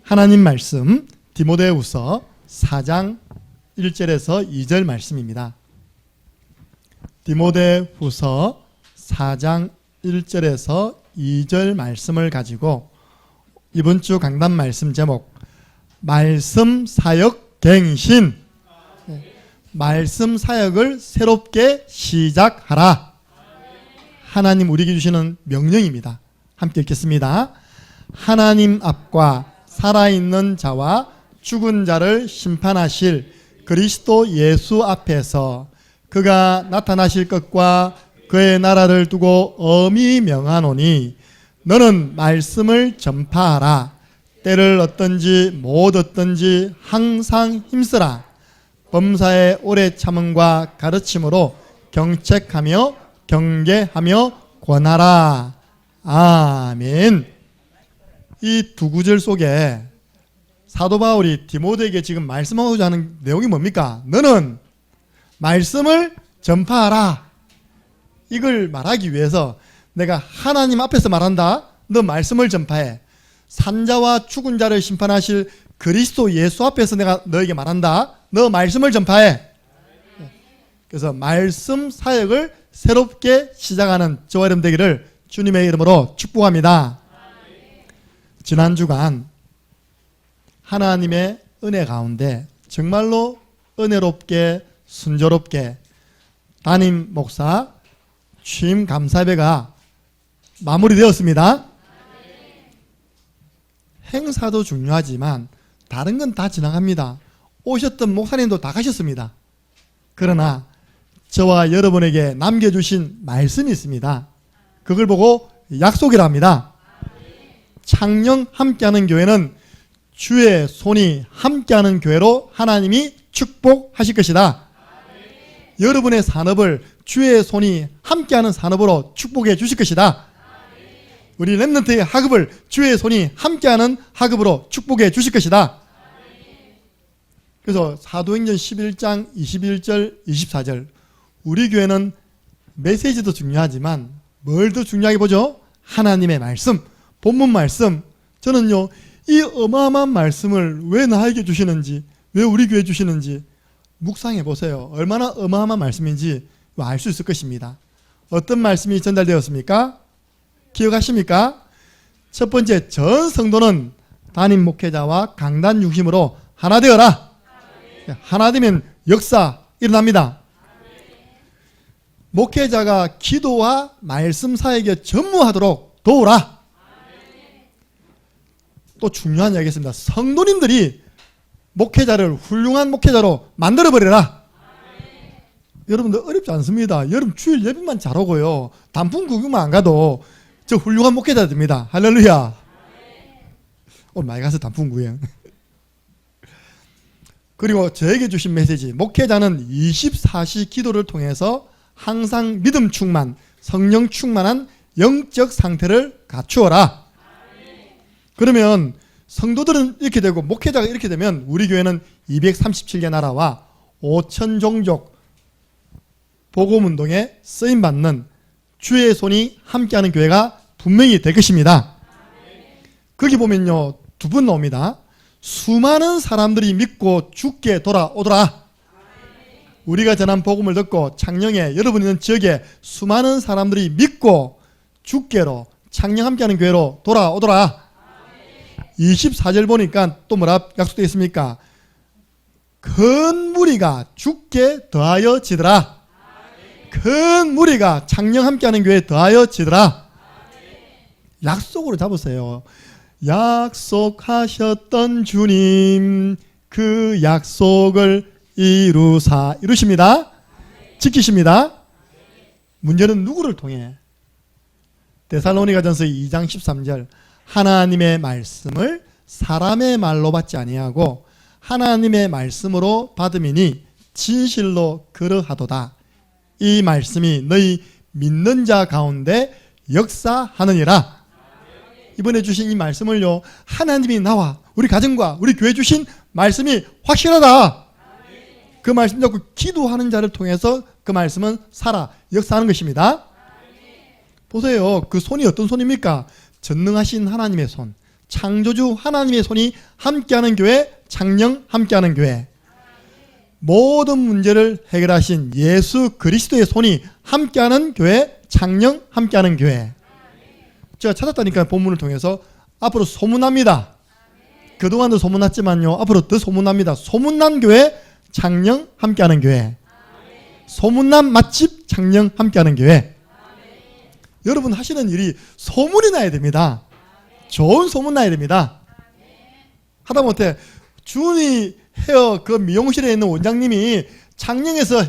하나님 말씀 디모데후서 4장 1절에서 2절 말씀입니다. 디모데후서 4장 1절에서 2절 말씀을 가지고 이번 주 강단 말씀 제목 말씀 사역 갱신, 말씀 사역을 새롭게 시작하라. 하나님 우리에게 주시는 명령입니다. 함께 읽겠습니다. 하나님 앞과 살아있는 자와 죽은 자를 심판하실 그리스도 예수 앞에서 그가 나타나실 것과 그의 나라를 두고 엄히 명하노니 너는 말씀을 전파하라. 때를 얻든지 못 얻든지 항상 힘쓰라. 범사의 오래 참음과 가르침으로 경책하며 경계하며 권하라. 아멘. 이 두 구절 속에 사도 바울이 디모데에게 지금 말씀하고자 하는 내용이 뭡니까? 너는 말씀을 전파하라. 이걸 말하기 위해서 내가 하나님 앞에서 말한다. 너 말씀을 전파해. 산자와 죽은 자를 심판하실 그리스도 예수 앞에서 내가 너에게 말한다. 너 말씀을 전파해. 그래서 말씀 사역을 새롭게 시작하는 저와 여러분 되기를 주님의 이름으로 축복합니다. 지난 주간 하나님의 은혜 가운데 정말로 은혜롭게 순조롭게 담임 목사 취임 감사회가 마무리되었습니다. 행사도 중요하지만 다른 건 다 지나갑니다. 오셨던 목사님도 다 가셨습니다. 그러나 저와 여러분에게 남겨주신 말씀이 있습니다. 그걸 보고 약속이라 합니다. 창녕 함께하는 교회는 주의 손이 함께하는 교회로 하나님이 축복하실 것이다. 여러분의 산업을 주의 손이 함께하는 산업으로 축복해 주실 것이다. 우리 렘넌트의 학업을 주의 손이 함께하는 학업으로 축복해 주실 것이다. 그래서 사도행전 11장 21절 24절 우리 교회는 메시지도 중요하지만 뭘 더 중요하게 보죠? 하나님의 말씀, 본문 말씀. 저는요 이 어마어마한 말씀을 왜 나에게 주시는지, 왜 우리 교회에 주시는지 묵상해 보세요. 얼마나 어마어마한 말씀인지 알 수 있을 것입니다. 어떤 말씀이 전달되었습니까? 기억하십니까? 첫 번째, 전 성도는 담임 목회자와 강단 중심으로 하나 되어라. 하나 되면 역사 일어납니다. 목회자가 기도와 말씀 사역에 전무하도록 도우라. 또 중요한 이야기였습니다. 성도님들이 목회자를 훌륭한 목회자로 만들어버려라. 여러분들 어렵지 않습니다. 여러분 주일 예배만 잘하고요 단풍 구경만 안 가도 저 훌륭한 목회자 됩니다. 할렐루야. 오늘 많이 가서 단풍 구경. 그리고 저에게 주신 메시지, 목회자는 24시 기도를 통해서 항상 믿음 충만, 성령 충만한 영적 상태를 갖추어라. 그러면 성도들은 이렇게 되고 목회자가 이렇게 되면 우리 교회는 237개 나라와 5천 종족 복음운동에 쓰임받는 주의 손이 함께하는 교회가 분명히 될 것입니다. 거기 보면요 두 분 나옵니다. 수많은 사람들이 믿고 죽게 돌아오더라. 우리가 전한 복음을 듣고 창녕에 여러분 있는 지역에 수많은 사람들이 믿고 죽게로 창녕 함께하는 교회로 돌아오더라. 24절 보니까 또 뭐라 약속되어 있습니까? 큰 무리가 죽게 더하여 지더라. 큰 무리가 창녕 함께하는 교회에 더하여 지더라. 약속으로 잡으세요. 약속하셨던 주님 그 약속을 이루십니다. 지키십니다. 문제는 누구를 통해? 데살로니가전서 2장 13절 하나님의 말씀을 사람의 말로 받지 아니하고 하나님의 말씀으로 받음이니 진실로 그러하도다. 이 말씀이 너희 믿는 자 가운데 역사하느니라. 이번에 주신 이 말씀을요 하나님이 나와 우리 가정과 우리 교회 주신 말씀이 확실하다. 그 말씀 잡고 기도하는 자를 통해서 그 말씀은 살아 역사하는 것입니다. 보세요. 그 손이 어떤 손입니까? 전능하신 하나님의 손, 창조주 하나님의 손이 함께하는 교회, 창녕 함께하는 교회. 모든 문제를 해결하신 예수 그리스도의 손이 함께하는 교회, 창녕 함께하는 교회. 제가 찾았다니까 본문을 통해서 앞으로 소문납니다. 그동안도 소문났지만요, 앞으로 더 소문납니다. 소문난 교회, 창녕 함께하는 교회. 소문난 맛집, 창녕 함께하는 교회. 여러분 하시는 일이 소문이 나야 됩니다. 좋은 소문 나야 됩니다. 하다못해 준이 헤어 그 미용실에 있는 원장님이 창녕에서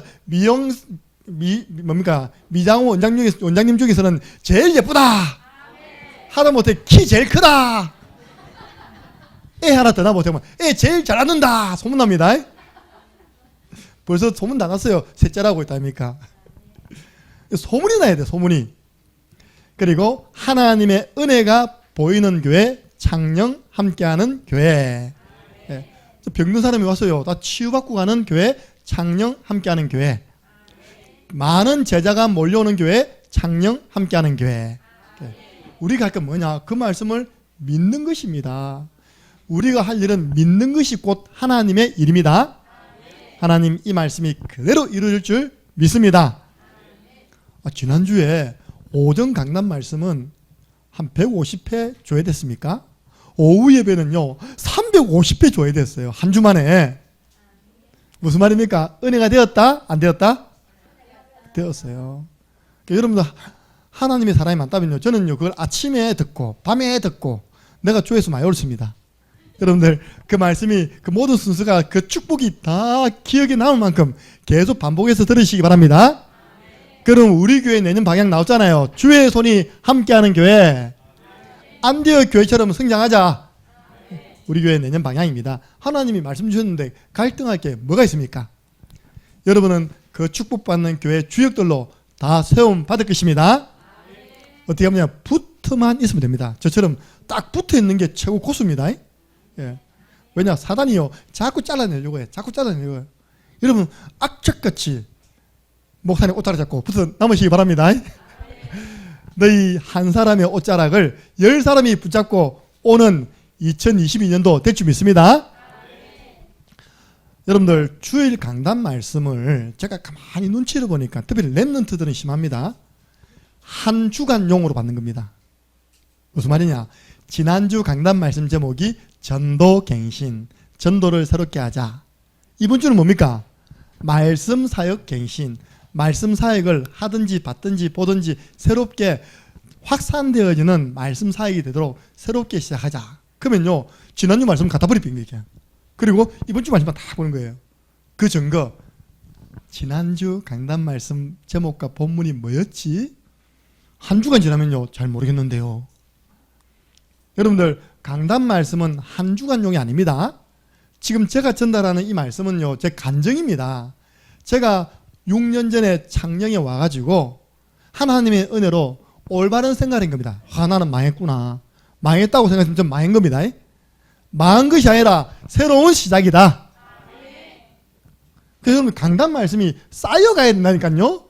미장원 원장님 중에서는 제일 예쁘다. 하다못해 키 제일 크다. 애 하나 더 낳아보세요. 애 제일 잘하는다. 소문납니다. 벌써 소문 나갔어요. 셋째라고 있다니까. 소문이 나야 돼, 소문이. 그리고 하나님의 은혜가 보이는 교회, 창녕 함께하는 교회. 병든 사람이 왔어요. 다 치유받고 가는 교회, 창녕 함께하는 교회. 많은 제자가 몰려오는 교회, 창녕 함께하는 교회. 우리가 할 건 뭐냐? 그 말씀을 믿는 것입니다. 우리가 할 일은 믿는 것이 곧 하나님의 일입니다. 하나님 이 말씀이 그대로 이루어질 줄 믿습니다. 지난주에 오전 강단 말씀은 한 150회 조회됐습니까? 오후 예배는요 350회 조회됐어요. 한 주 만에. 무슨 말입니까? 은혜가 되었다? 안 되었다? 되었어요. 여러분들 하나님의 사람이 많다면요, 저는요 그걸 아침에 듣고 밤에 듣고 내가 조회수 많이 올렸습니다. 여러분들 그 말씀이 그 모든 순서가 그 축복이 다 기억에 남을 만큼 계속 반복해서 들으시기 바랍니다. 그럼 우리 교회 내년 방향 나왔잖아요. 주의 손이 함께하는 교회. 안디옥 교회처럼 성장하자. 우리 교회 내년 방향입니다. 하나님이 말씀 주셨는데 갈등할 게 뭐가 있습니까? 여러분은 그 축복받는 교회 주역들로 다 세움 받을 것입니다. 어떻게 하면 붙어만 있으면 됩니다. 저처럼 딱 붙어 있는 게 최고 고수입니다. 예. 왜냐? 사단이요 자꾸 잘라내려고 해. 자꾸 잘라내려고 해요. 여러분 악착같이 목사님 옷자락 잡고 붙어 남으시기 바랍니다. 너희 한 사람의 옷자락을 10사람이 붙잡고 오는 2022년도 될 줄 믿습니다. 여러분들 주일 강단 말씀을 제가 가만히 눈치를 보니까 특별히 랩런트들은 심합니다. 한 주간용으로 받는 겁니다. 무슨 말이냐? 지난주 강단 말씀 제목이 전도갱신, 전도를 새롭게 하자. 이번 주는 뭡니까? 말씀 사역 갱신, 말씀 사역을 하든지 받든지 보든지 새롭게 확산되어지는 말씀 사역이 되도록 새롭게 시작하자. 그러면요 지난주 말씀 갖다 버리는 거예요. 그리고 이번 주 말씀만 다 보는 거예요. 그 증거, 지난주 강단 말씀 제목과 본문이 뭐였지? 한 주간 지나면요 잘 모르겠는데요. 여러분들 강단 말씀은 한 주간용이 아닙니다. 지금 제가 전달하는 이 말씀은요 제 간증입니다. 제가 6년 전에 창녕에 와가지고 하나님의 은혜로 올바른 생각인 겁니다. 나는 망했구나. 망했다고 생각했으면 좀 망한 겁니다. 망한 것이 아니라 새로운 시작이다. 그래서 강단 말씀이 쌓여가야 된다니까요.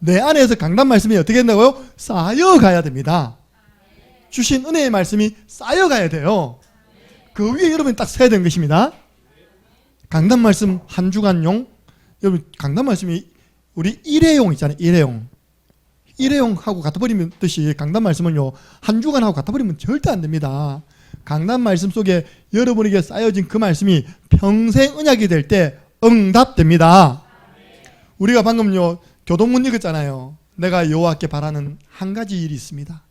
내 안에서 강단 말씀이 어떻게 된다고요? 쌓여가야 됩니다. 주신 은혜의 말씀이 쌓여가야 돼요. 그 위에 여러분이 딱 서야 되는 것입니다. 강단 말씀 한 주간용. 여러분 강단 말씀이 우리 일회용 있잖아요. 일회용하고 갖다 버리면 듯이 강단 말씀은요 한 주간하고 갖다 버리면 절대 안 됩니다. 강단 말씀 속에 여러분에게 쌓여진 그 말씀이 평생 언약이 될 때 응답됩니다. 우리가 방금요 교동문 읽었잖아요. 내가 여호와께 바라는 한 가지 일이 있습니다.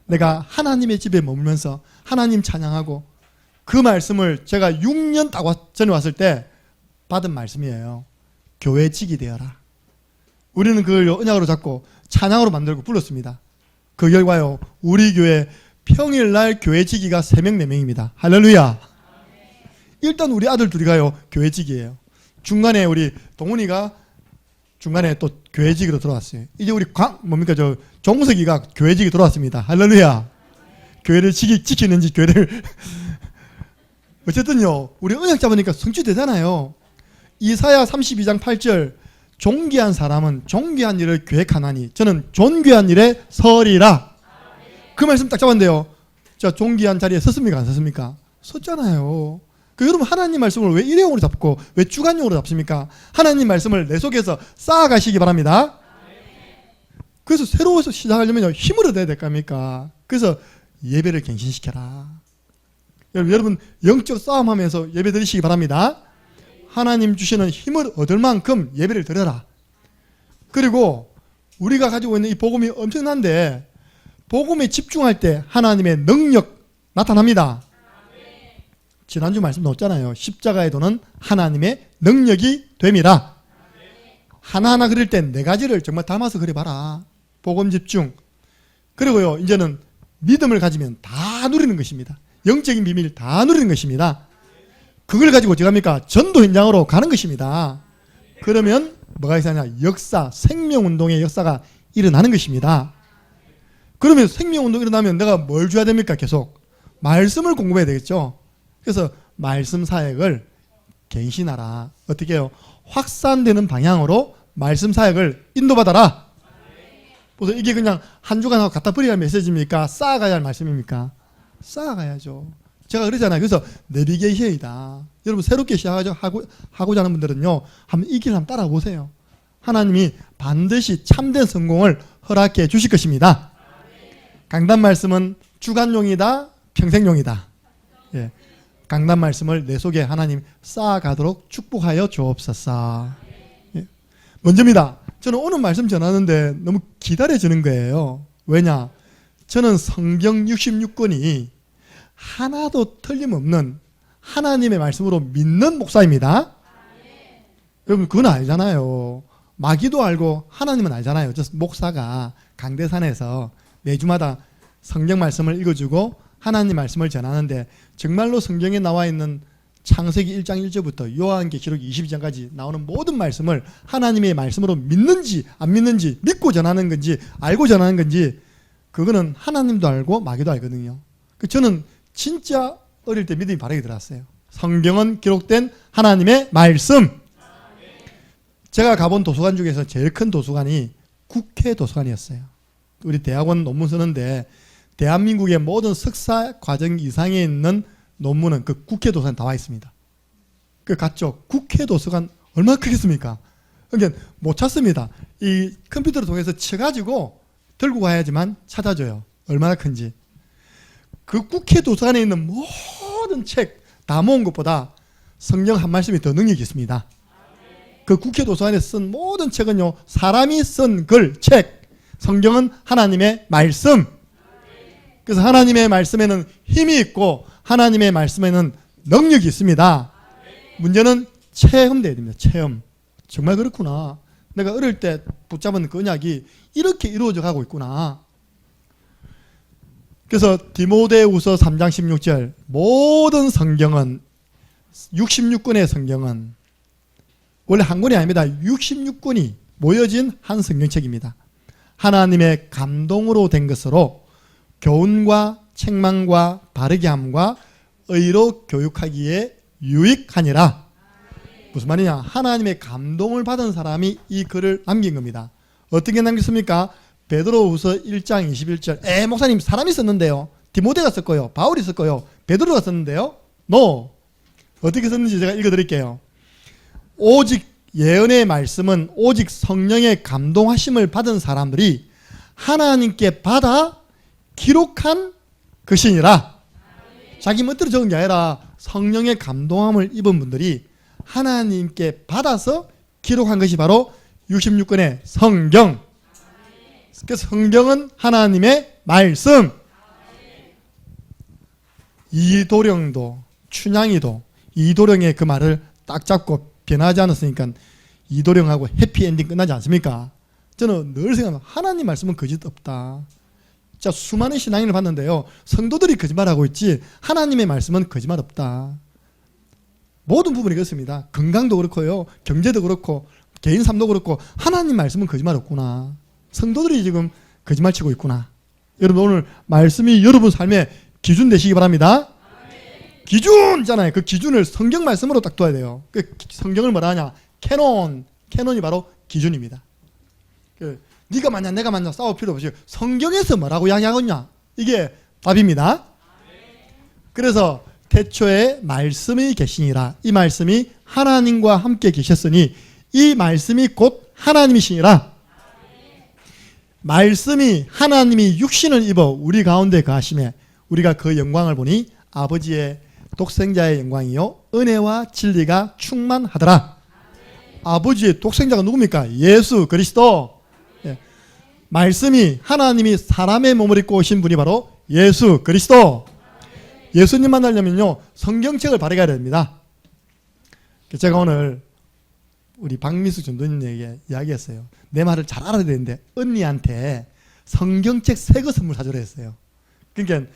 내가 하나님의 집에 머물면서 하나님 찬양하고, 그 말씀을 제가 6년 딱 전에 왔을 때 받은 말씀이에요. 교회직이 되어라. 우리는 그걸 언약으로 잡고 찬양으로 만들고 불렀습니다. 그 결과요 우리 교회 평일날 교회직이가 3명 4명입니다. 할렐루야. 일단 우리 아들 둘이가요 교회직이에요. 중간에 우리 동훈이가 중간에 또 교회직으로 들어왔어요. 이제 우리 정석이가 교회직이 들어왔습니다. 할렐루야. 교회를 지키는지 교회를 어쨌든요 우리 언약 잡으니까 성취되잖아요. 이사야 32장 8절 존귀한 사람은 존귀한 일을 계획하나니 저는 존귀한 일에 서리라. 그 말씀 딱 잡았는데요 자, 존귀한 자리에 섰습니까? 안 섰습니까? 섰잖아요. 그 여러분 하나님 말씀을 왜 일회용으로 잡고 왜 주간용으로 잡습니까? 하나님 말씀을 내 속에서 쌓아가시기 바랍니다. 그래서 새로워서 시작하려면 힘을 얻어야 될 거 아닙니까? 그래서 예배를 갱신시켜라. 여러분 영적 싸움하면서 예배 드리시기 바랍니다. 하나님 주시는 힘을 얻을 만큼 예배를 드려라. 그리고 우리가 가지고 있는 이 복음이 엄청난데 복음에 집중할 때 하나님의 능력 나타납니다. 지난주 말씀 나왔잖아요. 십자가의 도는 하나님의 능력이 됨이라. 하나하나 그릴 땐 네 가지를 정말 담아서 그려봐라. 복음 집중. 그리고요, 이제는 믿음을 가지면 다 누리는 것입니다. 영적인 비밀 다 누리는 것입니다. 그걸 가지고 어떻게 합니까? 전도 현장으로 가는 것입니다. 그러면 뭐가 있으냐? 역사, 생명운동의 역사가 일어나는 것입니다. 그러면 생명운동이 일어나면 내가 뭘 줘야 됩니까? 계속 말씀을 공부해야 되겠죠. 그래서 말씀 사역을 갱신하라. 어떻게 해요? 확산되는 방향으로 말씀 사역을 인도받아라. 그래서 이게 그냥 한 주간 하고 갖다 버려야 할 메시지입니까? 쌓아가야 할 말씀입니까? 쌓아가야죠. 제가 그러잖아요. 그래서 내비게이션이다. 여러분 새롭게 시작하고자 하는 분들은요, 한번 이 길을 한번 따라보세요. 하나님이 반드시 참된 성공을 허락해 주실 것입니다. 강단 말씀은 주간용이다, 평생용이다. 예. 강단 말씀을 내 속에 하나님 쌓아가도록 축복하여 주옵소서. 예. 먼저입니다. 저는 오늘 말씀 전하는데 너무 기다려지는 거예요. 왜냐? 저는 성경 66권이 하나도 틀림없는 하나님의 말씀으로 믿는 목사입니다. 여러분 그건 알잖아요. 마귀도 알고 하나님은 알잖아요. 저 목사가 강대산에서 매주마다 성경 말씀을 읽어주고 하나님 말씀을 전하는데 정말로 성경에 나와 있는 창세기 1장 1절부터 요한계시록 22장까지 나오는 모든 말씀을 하나님의 말씀으로 믿는지 안 믿는지, 믿고 전하는 건지 알고 전하는 건지, 그거는 하나님도 알고 마귀도 알거든요. 저는 진짜 어릴 때 믿음이 바르게 들어왔어요. 성경은 기록된 하나님의 말씀. 제가 가본 도서관 중에서 제일 큰 도서관이 국회 도서관이었어요. 우리 대학원 논문 쓰는데 대한민국의 모든 석사 과정 이상에 있는 논문은 그 국회 도서관에 나와 있습니다. 그 갔죠. 국회 도서관 얼마나 크겠습니까? 그러니까 못 찾습니다. 이 컴퓨터를 통해서 쳐가지고 들고 가야지만 찾아줘요. 얼마나 큰지. 그 국회 도서관에 있는 모든 책 다 모은 것보다 성경 한 말씀이 더 능력이 있습니다. 그 국회 도서관에 쓴 모든 책은요, 사람이 쓴 글, 책. 성경은 하나님의 말씀. 그래서 하나님의 말씀에는 힘이 있고 하나님의 말씀에는 능력이 있습니다. 문제는 체험돼야 됩니다. 체험. 정말 그렇구나. 내가 어릴 때 붙잡은 그 언약이 이렇게 이루어져 가고 있구나. 그래서 디모데후서 3장 16절 모든 성경은 66권의 성경은 원래 한 권이 아닙니다. 66권이 모여진 한 성경책입니다. 하나님의 감동으로 된 것으로 교훈과 책망과 바르게 함과 의로 교육하기에 유익하니라. 무슨 말이냐? 하나님의 감동을 받은 사람이 이 글을 남긴 겁니다. 어떻게 남겼습니까? 베드로후서 1장 21절. 목사님 사람이 썼는데요. 디모데가 썼고요. 바울이 썼고요. 베드로가 썼는데요. 어떻게 썼는지 제가 읽어드릴게요. 오직 예언의 말씀은 오직 성령의 감동하심을 받은 사람들이 하나님께 받아 기록한 것이니라. 자기 멋대로 적은 게 아니라 성령의 감동함을 입은 분들이 하나님께 받아서 기록한 것이 바로 66권의 성경. 그래서 성경은 하나님의 말씀. 이도령도 춘향이도 이도령의 그 말을 딱 잡고 변하지 않았으니까 이도령하고 해피엔딩 끝나지 않습니까? 저는 늘 생각합니다. 하나님 말씀은 거짓 없다. 자, 수많은 신앙인을 봤는데요, 성도들이 거짓말하고 있지 하나님의 말씀은 거짓말 없다. 모든 부분이 그렇습니다. 건강도 그렇고요, 경제도 그렇고 개인 삶도 그렇고 하나님 말씀은 거짓말 없구나. 성도들이 지금 거짓말 치고 있구나. 여러분 오늘 말씀이 여러분 삶의 기준 되시기 바랍니다. 기준이잖아요. 그 기준을 성경 말씀으로 딱 둬야 돼요. 그 성경을 뭐라 하냐? 캐논이 바로 기준입니다. 네가 맞냐 내가 맞냐 싸울 필요 없이 성경에서 뭐라고 이야기하겠냐? 이게 답입니다. 그래서 태초에 말씀이 계시니라. 이 말씀이 하나님과 함께 계셨으니 이 말씀이 곧 하나님이시니라. 말씀이 하나님이 육신을 입어 우리 가운데 거하심에 우리가 그 영광을 보니 아버지의 독생자의 영광이요 은혜와 진리가 충만하더라. 아버지의 독생자가 누굽니까? 예수 그리스도. 예. 말씀이 하나님이 사람의 몸을 입고 오신 분이 바로 예수 그리스도. 예수님 만나려면요 성경책을 발행해야 됩니다. 제가 오늘 우리 박미수 전도님에게 이야기했어요. 내 말을 잘 알아야 되는데 언니한테 성경책 새 거 선물 사주려 했어요. 그러니까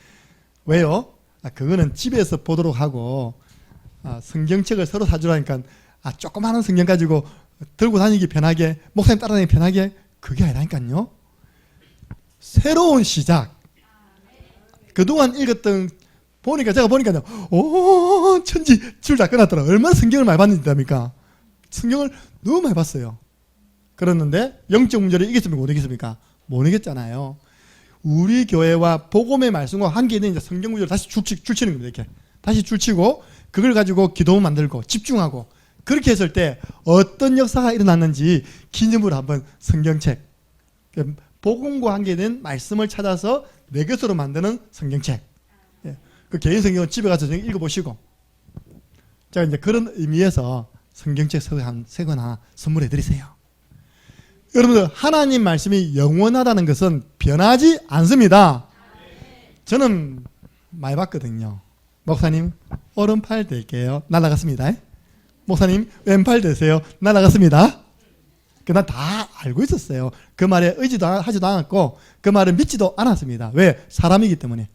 왜요? 그거는 집에서 보도록 하고 성경책을 서로 사주라니까 조그마한 성경 가지고 들고 다니기 편하게 목사님 따라다니기 편하게 그게 아니라니까요. 새로운 시작. 그동안 읽었던 제가 보니까요. 오 천지 줄 다 끊었더라. 얼마나 성경을 많이 봤는지합니까? 성경을 너무 많이 봤어요. 그랬는데 영적 문제를 이겼습니까? 못 이겼습니까? 못 이겼잖아요. 우리 교회와 복음의 말씀과 한계는 이제 성경 구절을 다시 줄치는 겁니다. 이렇게 다시 줄치고 그걸 가지고 기도 만들고 집중하고 그렇게 했을 때 어떤 역사가 일어났는지 기념으로 한번 성경책 복음과 한계는 말씀을 찾아서 내 것으로 만드는 성경책. 그 개인 성경은 집에 가서 읽어보시고 제가 이제 그런 의미에서 성경책 세 권 하나 선물해 드리세요. 여러분들 하나님 말씀이 영원하다는 것은 변하지 않습니다. 저는 많이 봤거든요. 목사님 오른팔 될게요. 날아갔습니다. 목사님 왼팔 되세요. 날아갔습니다. 난 다 알고 있었어요. 그 말에 의지도 하지도 않았고 그 말을 믿지도 않았습니다. 왜? 사람이기 때문에.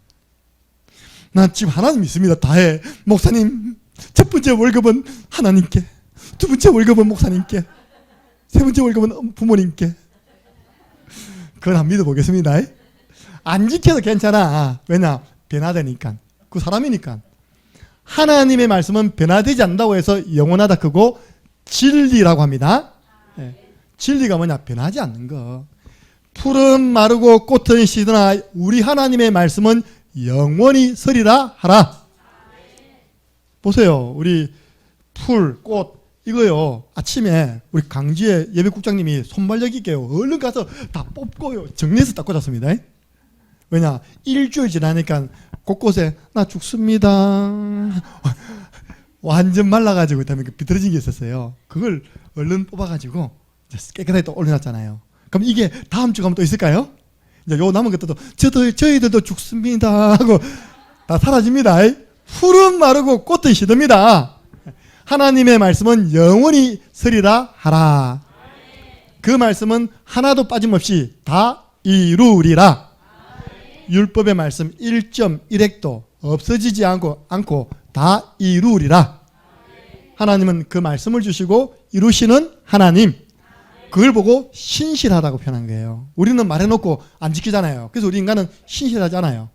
난 지금 하나님 믿습니다. 다해. 목사님 첫 번째 월급은 하나님께, 두 번째 월급은 목사님께, 세 번째 월급은 부모님께. 그건 안 믿어보겠습니다. 안 지켜도 괜찮아. 왜냐? 변화되니까. 그 사람이니까. 하나님의 말씀은 변화되지 않는다고 해서 영원하다 크고 진리라고 합니다. 진리가 뭐냐? 변하지 않는 거. 풀은 마르고 꽃은 시드나 우리 하나님의 말씀은 영원히 서리라 하라. 보세요. 우리 풀, 꽃 이거요. 아침에 우리 강지의 예배국장님이 손발력 있게요. 얼른 가서 다 뽑고요. 정리해서 딱 꽂았습니다. 왜냐? 일주일 지나니까 곳곳에 나 죽습니다. 완전 말라가지고 비틀어진 게 있었어요. 그걸 얼른 뽑아가지고 깨끗하게 또 올려놨잖아요. 그럼 이게 다음 주 가면 또 있을까요? 이제 요 남은 것들도 저희들도 죽습니다 하고 다 사라집니다. 풀은 마르고 꽃은 시듭니다. 하나님의 말씀은 영원히 서리라 하라. 그 말씀은 하나도 빠짐없이 다 이루리라. 율법의 말씀 1.1획도 없어지지 않고 다 이루리라. 하나님은 그 말씀을 주시고 이루시는 하나님. 그걸 보고 신실하다고 표현한 거예요. 우리는 말해놓고 안 지키잖아요. 그래서 우리 인간은 신실하지 않아요.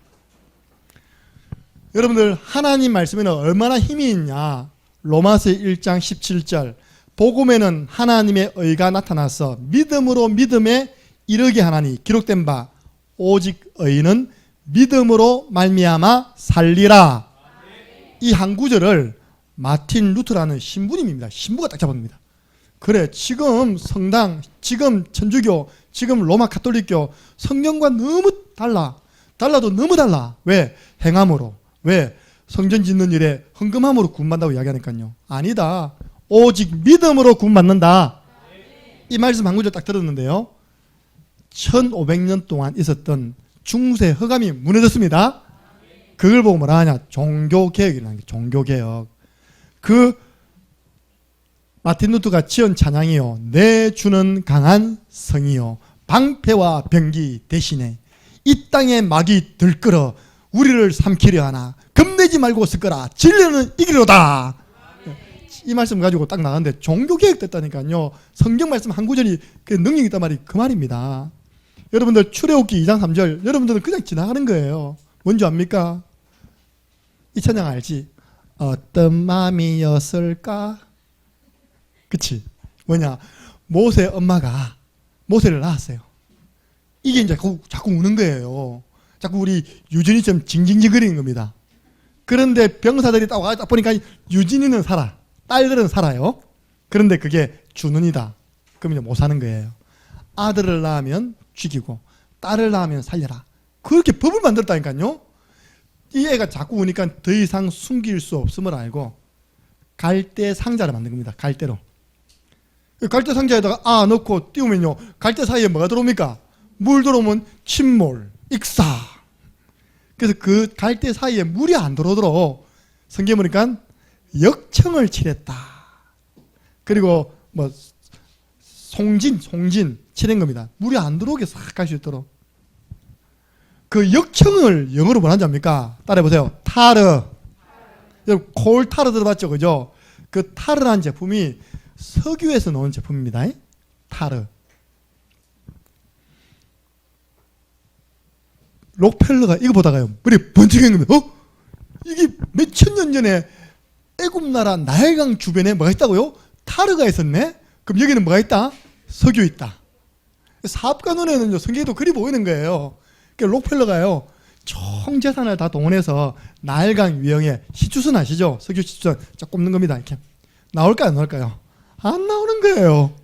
여러분들 하나님 말씀에는 얼마나 힘이 있냐. 로마서 1장 17절 복음에는 하나님의 의가 나타나서 믿음으로 믿음에 이르게 하나니 기록된 바 오직 의는 믿음으로 말미암아 살리라. 이 한 구절을 마틴 루터라는 신부님입니다. 신부가 딱 잡아줍니다. 그래 지금 성당, 지금 천주교, 지금 로마 가톨릭교 성경과 너무 달라도 너무 달라. 왜? 행함으로. 왜? 성전 짓는 일에 헌금함으로 구원받는다고 이야기하니까요. 아니다. 오직 믿음으로 구원받는다. 이 말씀 한 구절 딱 들었는데요. 1500년 동안 있었던 중세 허감이 무너졌습니다. 그걸 보고 뭐라 하냐? 종교개혁이라는 게 종교개혁. 그 마틴 루터가 지은 찬양이요. 내 주는 강한 성이요. 방패와 병기 대신에 이 땅에 막이 들끓어 우리를 삼키려 하나. 겁내지 말고 쓸거라. 진리는 이기로다. 이 말씀 가지고 딱 나갔는데 종교개혁 됐다니까요. 성경 말씀 한 구절이 그 능력이 있단 말이 그 말입니다. 여러분들 출애굽기 2장 3절 여러분들은 그냥 지나가는 거예요. 뭔지 압니까? 이 찬양 알지? 어떤 마음이었을까? 그치? 뭐냐? 모세 엄마가 모세를 낳았어요. 이게 이제 자꾸 우는 거예요. 자꾸 우리 유전이처럼 징징징거리는 겁니다. 그런데 병사들이 딱 보니까 유진이는 살아. 딸들은 살아요. 그런데 그게 주눈이다. 그러면 못 사는 거예요. 아들을 낳으면 죽이고 딸을 낳으면 살려라. 그렇게 법을 만들었다니까요. 이 애가 자꾸 우니까 더 이상 숨길 수 없음을 알고 갈대 상자를 만든 겁니다. 갈대로. 갈대 상자에다가 넣고 띄우면요. 갈대 사이에 뭐가 들어옵니까? 물 들어오면 침몰, 익사. 그래서 그 갈대 사이에 물이 안 들어오도록 성경에 보니까 역청을 칠했다. 그리고 뭐 송진 칠한 겁니다. 물이 안 들어오게 싹 갈 수 있도록. 그 역청을 영어로 뭐라는지 압니까? 따라해보세요. 타르. 여러분 콜타르 들어봤죠? 그죠? 그 타르라는 제품이 석유에서 나온 제품입니다. 타르. 록펠러가 이거 보다가요. 머리 번쩍한 겁니다. 이게 몇천 년 전에 애굽 나라 나일강 주변에 뭐가 있다고요? 타르가 있었네? 그럼 여기는 뭐가 있다? 석유 있다. 사업가 눈에는요, 성경에도 그리 보이는 거예요. 그러니까 록펠러가요, 총 재산을 다 동원해서 나일강 유형의 시추선 아시죠? 석유 시추선 쫙 꼽는 겁니다. 이렇게. 나올까요? 안 나올까요? 안 나오는 거예요.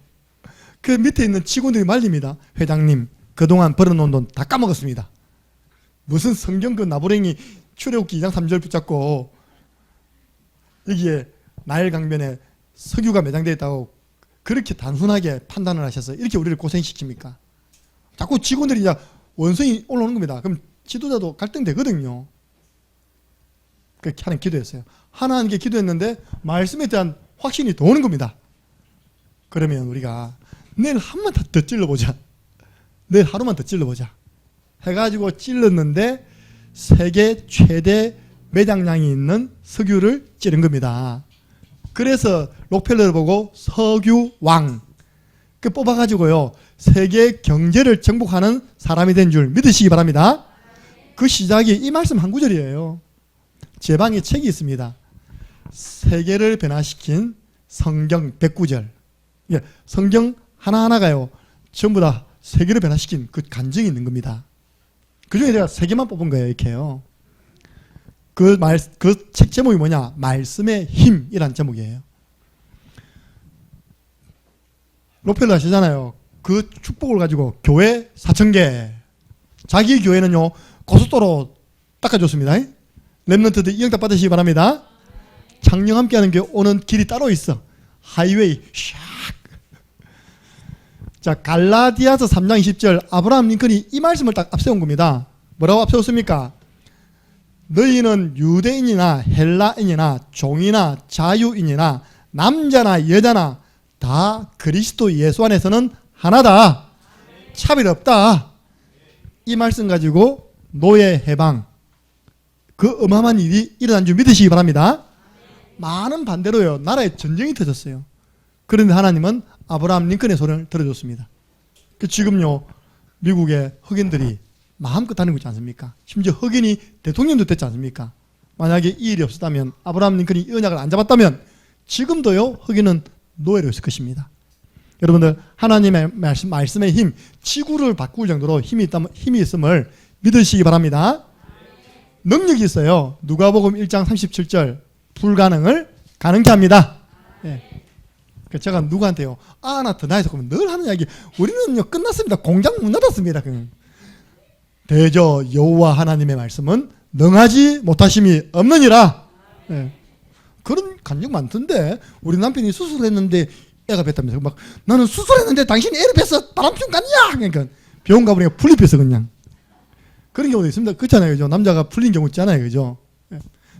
그 밑에 있는 직원들이 말립니다. 회장님, 그동안 벌어놓은 돈 다 까먹었습니다. 무슨 성경 그 나부랭이 출애굽기 2장 3절 붙잡고 여기에 나일강변에 석유가 매장되어 있다고 그렇게 단순하게 판단을 하셔서 이렇게 우리를 고생시킵니까? 자꾸 직원들이 이제 원성이 올라오는 겁니다. 그럼 지도자도 갈등되거든요. 그렇게 하나님 기도했어요. 하나님께 기도했는데 말씀에 대한 확신이 더 오는 겁니다. 그러면 우리가 내일 한번 더 찔러보자. 내일 하루만 더 찔러보자. 해가지고 찔렀는데 세계 최대 매장량이 있는 석유를 찌른 겁니다. 그래서 록펠러를 보고 석유왕 그 뽑아가지고요 세계 경제를 정복하는 사람이 된 줄 믿으시기 바랍니다. 그 시작이 이 말씀 한 구절이에요. 제 방에 책이 있습니다. 세계를 변화시킨 성경 109절. 성경 하나하나가요 전부 다 세계를 변화시킨 그 간증이 있는 겁니다. 그 중에 제가 3개만 뽑은 거예요. 이렇게요. 그 책 제목이 뭐냐? 말씀의 힘이란 제목이에요. 록펠러 아시잖아요. 그 축복을 가지고 교회 4,000개. 자기 교회는요, 고속도로 닦아줬습니다. 랩런트들 이응답 받으시기 바랍니다. 창녕 함께하는 교회 오는 길이 따로 있어. 하이웨이, 샥. 자, 갈라디아서 3장 20절 아브라함 링컨이 이 말씀을 딱 앞세운 겁니다. 뭐라고 앞세웠습니까? 너희는 유대인이나 헬라인이나 종이나 자유인이나 남자나 여자나 다 그리스도 예수 안에서는 하나다. 차별 없다. 이 말씀 가지고 노예 해방 그 어마어마한 일이 일어난 줄 믿으시기 바랍니다. 많은 반대로요. 나라에 전쟁이 터졌어요. 그런데 하나님은 아브라함 링컨의 소리를 들어줬습니다. 지금요 미국의 흑인들이 마음껏 다니고 있지 않습니까? 심지어 흑인이 대통령도 됐지 않습니까? 만약에 이 일이 없었다면 아브라함 링컨이 이 언약을 안 잡았다면 지금도요 흑인은 노예로 있을 것입니다. 여러분들 하나님의 말씀의 힘, 지구를 바꿀 정도로 힘이 있음을 믿으시기 바랍니다. 능력이 있어요. 누가복음 1장 37절 불가능을 가능케 합니다. 네. 제가 누구한테요? 나 더 나이서 그러면 늘 하는 이야기. 우리는요 끝났습니다. 공장 문 닫았습니다. 대저 여호와 하나님의 말씀은 능하지 못하심이 없느니라. 네. 그런 간증 많던데 우리 남편이 수술했는데 애가 뱉다면서 막 나는 수술했는데 당신이 애를 뱉어 바람피운 거 아니야. 그러니까 병원 가보니까 풀립해서 그냥 그런 경우도 있습니다. 그렇잖아요. 그죠? 남자가 풀린 경우 있잖아요. 그죠?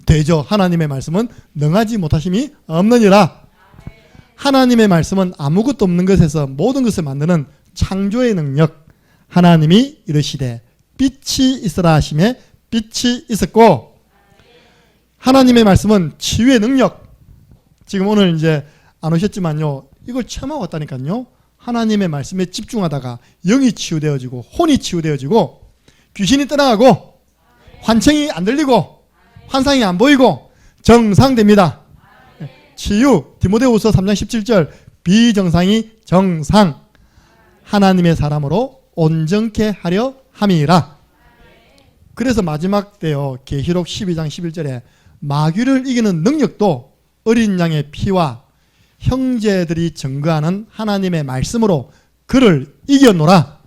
대저 하나님의 말씀은 능하지 못하심이 없느니라. 하나님의 말씀은 아무것도 없는 것에서 모든 것을 만드는 창조의 능력. 하나님이 이르시되 빛이 있으라 하심에 빛이 있었고, 하나님의 말씀은 치유의 능력. 지금 오늘 이제 안 오셨지만요 이걸 체험하고 왔다니까요. 하나님의 말씀에 집중하다가 영이 치유되어지고 혼이 치유되어지고 귀신이 떠나가고 환청이 안 들리고 환상이 안 보이고 정상됩니다. 치유. 디모데후서 3장 17절 비정상이 정상. 하나님의 사람으로 온전케 하려 함이라. 그래서 마지막 때요 계시록 12장 11절에 마귀를 이기는 능력도 어린 양의 피와 형제들이 증거하는 하나님의 말씀으로 그를 이겼노라.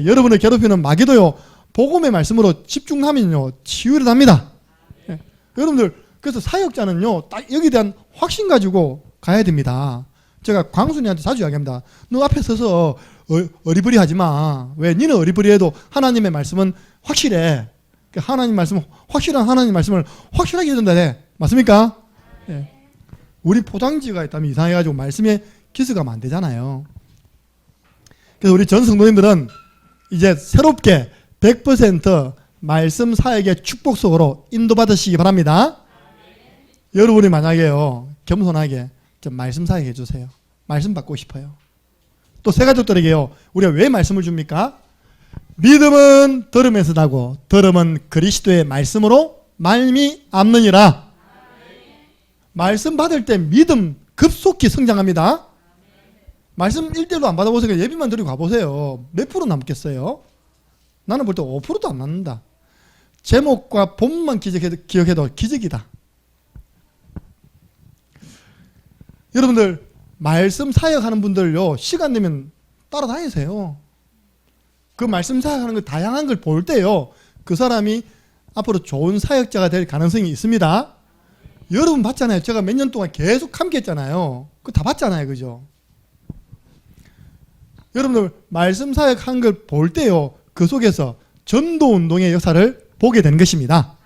여러분을 괴롭히는 마귀도요, 복음의 말씀으로 집중하면요, 치유를 합니다. 여러분들, 그래서 사역자는요, 딱 여기에 대한 확신 가지고 가야 됩니다. 제가 광순이한테 자주 이야기합니다. 너 앞에 서서 어리버리 하지 마. 왜? 니는 어리버리해도 하나님의 말씀은 확실해. 하나님 말씀, 확실한 하나님 말씀을 확실하게 해준다. 맞습니까? 예. 우리 포장지가 있다면 이상해가지고 말씀에 기스가면 안 되잖아요. 그래서 우리 전 성도님들은 이제 새롭게 100% 말씀 사역의 축복 속으로 인도받으시기 바랍니다. 여러분이 만약에요, 겸손하게 좀 말씀 사역해 주세요. 말씀 받고 싶어요. 또 새 가족들에게요, 우리가 왜 말씀을 줍니까? 믿음은 들음에서 나고 들음은 그리스도의 말씀으로 말미암느니라. 말씀 받을 때 믿음 급속히 성장합니다. 말씀 1대로 안 받아보세요. 예비만 드리고 가보세요. 몇 프로 남겠어요? 나는 볼 때 5%도 안 남는다. 제목과 본문만 기억해도 기적이다. 여러분들 말씀 사역하는 분들요, 시간 되면 따라다니세요. 그 말씀 사역하는 거 다양한 걸 볼 때요, 그 사람이 앞으로 좋은 사역자가 될 가능성이 있습니다. 여러분 봤잖아요. 제가 몇 년 동안 계속 함께 했잖아요. 그거 다 봤잖아요. 그죠? 여러분들 말씀 사역한 걸 볼 때요, 그 속에서 전도운동의 역사를 보게 된 것입니다.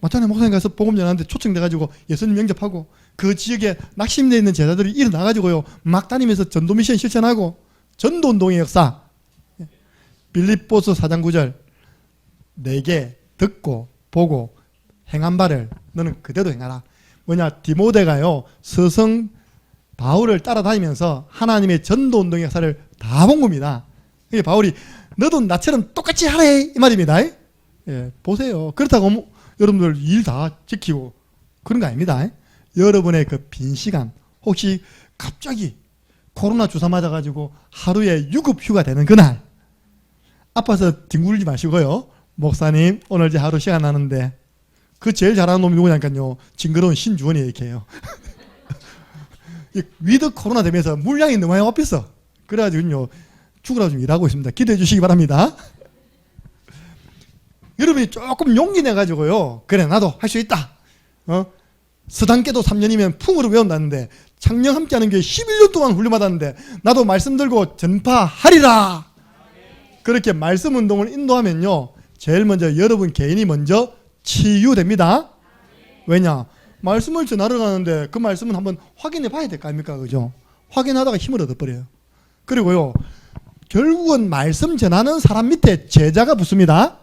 맞잖아요. 목사님 가서 복음 전하는데 초청돼가지고 예수님 영접하고 그 지역에 낙심되어 있는 제자들이 일어나가지고요, 막 다니면서 전도 미션 실천하고 전도운동의 역사. 빌립보서 4장 9절, 내게 듣고 보고 행한 바를 너는 그대로 행하라. 뭐냐, 디모데가요, 스승 바울을 따라다니면서 하나님의 전도운동의 역사를 다 본 겁니다. 바울이 너도 나처럼 똑같이 하래 이 말입니다. 예, 보세요. 그렇다고 여러분들 일 다 지키고 그런 거 아닙니다. 여러분의 그 빈 시간, 혹시 갑자기 코로나 주사 맞아가지고 하루에 유급 휴가 되는 그날, 아파서 뒹굴지 마시고요, 목사님 오늘 제 하루 시간 나는데, 그 제일 잘하는 놈이 누구냐니까요, 징그러운 신주원이 이렇게 해요. 위드 코로나 되면서 물량이 너무 많이 업혔어. 그래가지고요, 죽으라고 좀 일하고 있습니다. 기대해 주시기 바랍니다. 여러분이 조금 용기 내가지고요, 그래 나도 할 수 있다. 서당계도 3년이면 풍으로 외운다는데, 창녕 함께하는 교회 11년 동안 훈련받았는데 나도 말씀 들고 전파하리라. 그렇게 말씀 운동을 인도하면요, 제일 먼저 여러분 개인이 먼저 치유됩니다. 왜냐? 말씀을 전하러 가는데 그 말씀은 한번 확인해 봐야 될 거 아닙니까? 그죠? 확인하다가 힘을 얻어버려요. 그리고요, 결국은 말씀 전하는 사람 밑에 제자가 붙습니다.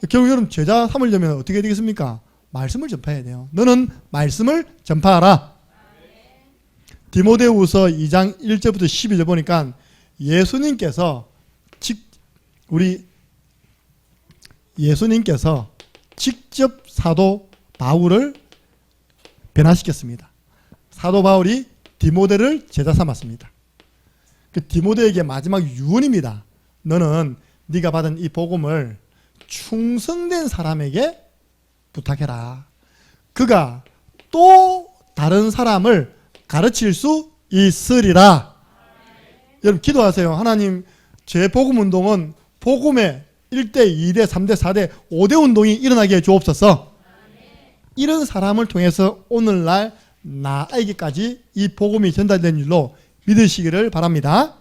결국 여러분 제자 삼으려면 어떻게 되겠습니까? 말씀을 전파해야 돼요. 너는 말씀을 전파하라. 디모데후서 2장 1절부터 12절 보니까 예수님께서 직접 사도 바울을 변화시켰습니다. 사도 바울이 디모데를 제자 삼았습니다. 그 디모데에게 마지막 유언입니다. 너는 네가 받은 이 복음을 충성된 사람에게 부탁해라. 그가 또 다른 사람을 가르칠 수 있으리라. 여러분 기도하세요. 하나님, 제 복음 운동은 복음의 1대, 2대, 3대, 4대, 5대 운동이 일어나게 해 주옵소서. 이런 사람을 통해서 오늘날 나에게까지 이 복음이 전달된 일로 믿으시기를 바랍니다.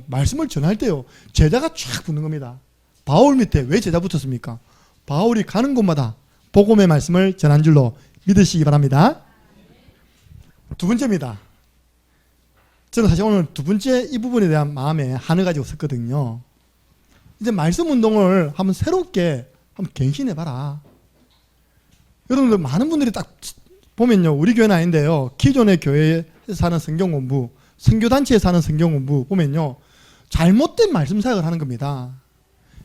말씀을 전할 때요, 제자가 쫙 붙는 겁니다. 바울 밑에 왜 제자 붙었습니까? 바울이 가는 곳마다 복음의 말씀을 전한 줄로 믿으시기 바랍니다. 두 번째입니다. 저는 사실 오늘 두 번째 이 부분에 대한 마음에 한을 가지고 섰거든요. 이제 말씀 운동을 한번 새롭게 한번 갱신해 봐라. 여러분들 많은 분들이 딱 보면요, 우리 교회는 아닌데요, 기존의 교회에서 하는 성경 공부, 선교단체에서 하는 성경 공부 보면요, 잘못된 말씀 사역을 하는 겁니다.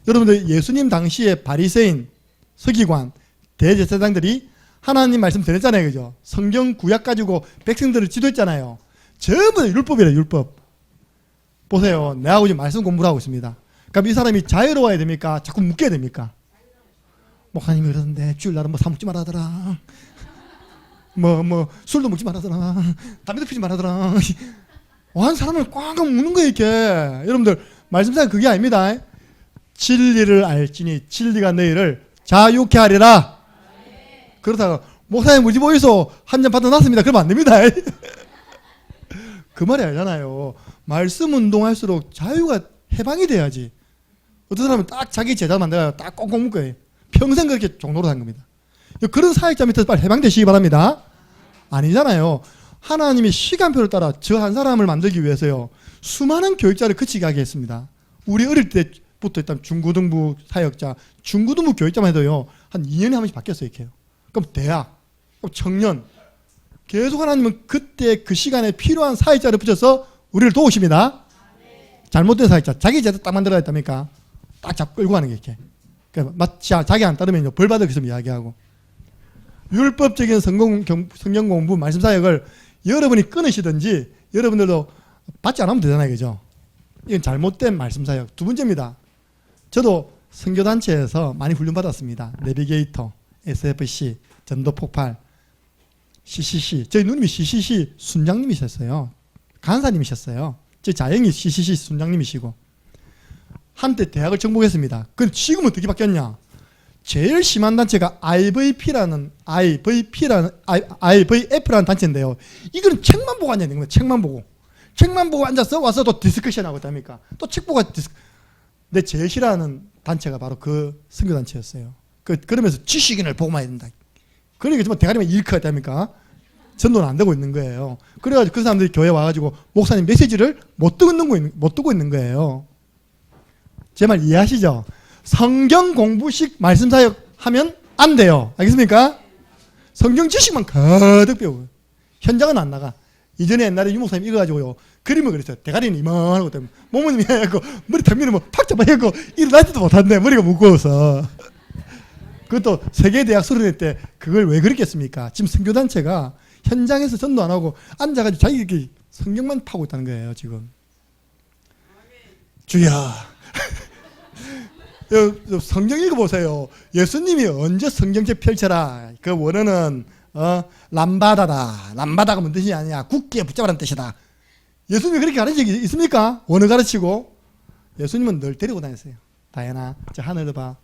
여러분들 예수님 당시에 바리새인, 서기관, 대제사장들이 하나님 말씀 전했잖아요. 그죠? 성경 구약 가지고 백성들을 지도했잖아요. 전부 다 율법이래요. 율법. 보세요. 내하고 지금 말씀 공부를 하고 있습니다. 그럼 이 사람이 자유로워야 됩니까? 자꾸 묶여야 됩니까? 목사님이 그러는데 주일날은 뭐 사 먹지 말하더라. 뭐 술도 먹지 말하더라. 담배도 피지 말하더라. 한 사람을 꽝꽝 묶는 거예요 이렇게. 여러분들 말씀상 그게 아닙니다. 진리를 알지니 진리가 너희를 자유케 하리라. 그러다가 목사님 우리 집 어디서 한 잔 받아놨습니다. 그러면 안 됩니다. 그 말이 아니잖아요. 말씀 운동할수록 자유가 해방이 돼야지. 어떤 사람은 딱 자기 제자 만들어 딱 꽁꽁 묶어요. 평생 그렇게 종로로 산 겁니다. 그런 사역자 밑에서 빨리 해방되시기 바랍니다. 아니잖아요. 하나님이 시간표를 따라 저 한 사람을 만들기 위해서요. 수많은 교육자를 거치게 하게 했습니다. 우리 어릴 때부터 일단 중고등부 사역자, 중고등부 교육자만 해도요. 한 2년에 한 번씩 바뀌었어요. 이렇게요. 그럼 대학, 그럼 청년. 계속 하나님은 그때 그 시간에 필요한 사역자를 붙여서 우리를 도우십니다. 잘못된 사역자, 자기 제자 딱 만들어야 했답니까? 딱 잡고 끌고 가는 게 이렇게. 자기 안 따르면 벌 받을 것을 이야기하고. 율법적인 성경 공부, 말씀 사역을 여러분이 끊으시든지 여러분들도 받지 않으면 되잖아요. 그죠? 이건 잘못된 말씀 사역. 두 번째입니다. 저도 선교단체에서 많이 훈련받았습니다. 내비게이터, SFC, 전도폭발, CCC. 저희 누님이 CCC 순장님이셨어요. 간사님이셨어요. 제 자영이 CCC 순장님이시고. 한때 대학을 정복했습니다. 근데 지금은 어떻게 바뀌었냐? 제일 심한 단체가 IVF라는 단체인데요. 이거는 책만 보고 앉아있는 거예요. 책만 보고 앉아서 와서 또 디스커션 하고 있답니까? 또 책 보고 근데 제일 싫어하는 단체가 바로 그 선교단체였어요. 그러면서 지식인을 보고만 해야 된다. 그러니까 정말 대가리만 일크가 있답니까? 전도는 안 되고 있는 거예요. 그래가지고 그 사람들이 교회 와가지고 목사님 메시지를 못 듣고 있는 거예요. 제 말 이해하시죠? 성경 공부식 말씀 사역 하면 안 돼요. 알겠습니까? 성경 지식만 가득 배우고 현장은 안 나가. 이전에 옛날에 유목사님 이거 가지고요. 그림을 그렸어요. 대가리는 이만하고 때문에 몸은 이만하고 머리 턱면은 뭐 팍 잡아갖고 일어나지도 못한대. 머리가 무거워서. 그것도 세계대학 수련회 때 그걸 왜 그랬겠습니까? 지금 선교단체가 현장에서 전도 안 하고 앉아가지고 자기들끼리 성경만 파고 있다는 거예요. 지금. 주야. 성경 읽어보세요. 예수님이 언제 성경책 펼쳐라. 그 원어는 람바다다. 람바다가 뭔 뜻이 아니야. 굳게 붙잡으라는 뜻이다. 예수님이 그렇게 가르친 적이 있습니까? 원어 가르치고. 예수님은 늘 데리고 다녔어요. 다현아, 저 하늘을 봐.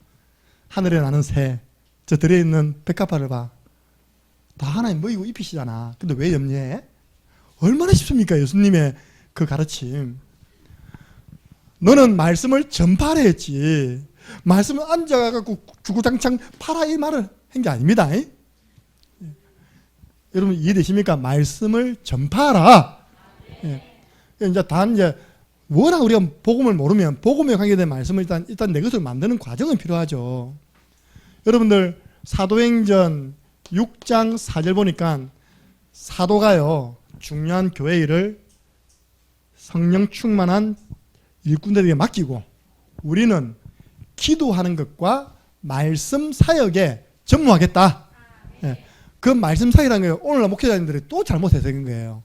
하늘에 나는 새. 저 들에 있는 백합화를 봐. 다 하나님 먹이고 입히시잖아. 근데 왜 염려해? 얼마나 쉽습니까? 예수님의 그 가르침. 너는 말씀을 전파하라 했지. 말씀을 앉아갖고 주구장창 파라 이 말을 한 게 아닙니다. 여러분 이해되십니까? 말씀을 전파하라. 이제 워낙 우리가 복음을 모르면 복음에 관계된 말씀을 일단 내 것을 만드는 과정은 필요하죠. 여러분들 사도행전 6장 4절 보니까 사도가요 중요한 교회 일을 성령 충만한 일꾼들에게 맡기고 우리는 기도하는 것과 말씀 사역에 전무하겠다. 그 말씀 사역이라는 게 오늘날 목회자님들이 또 잘못 해석인 거예요.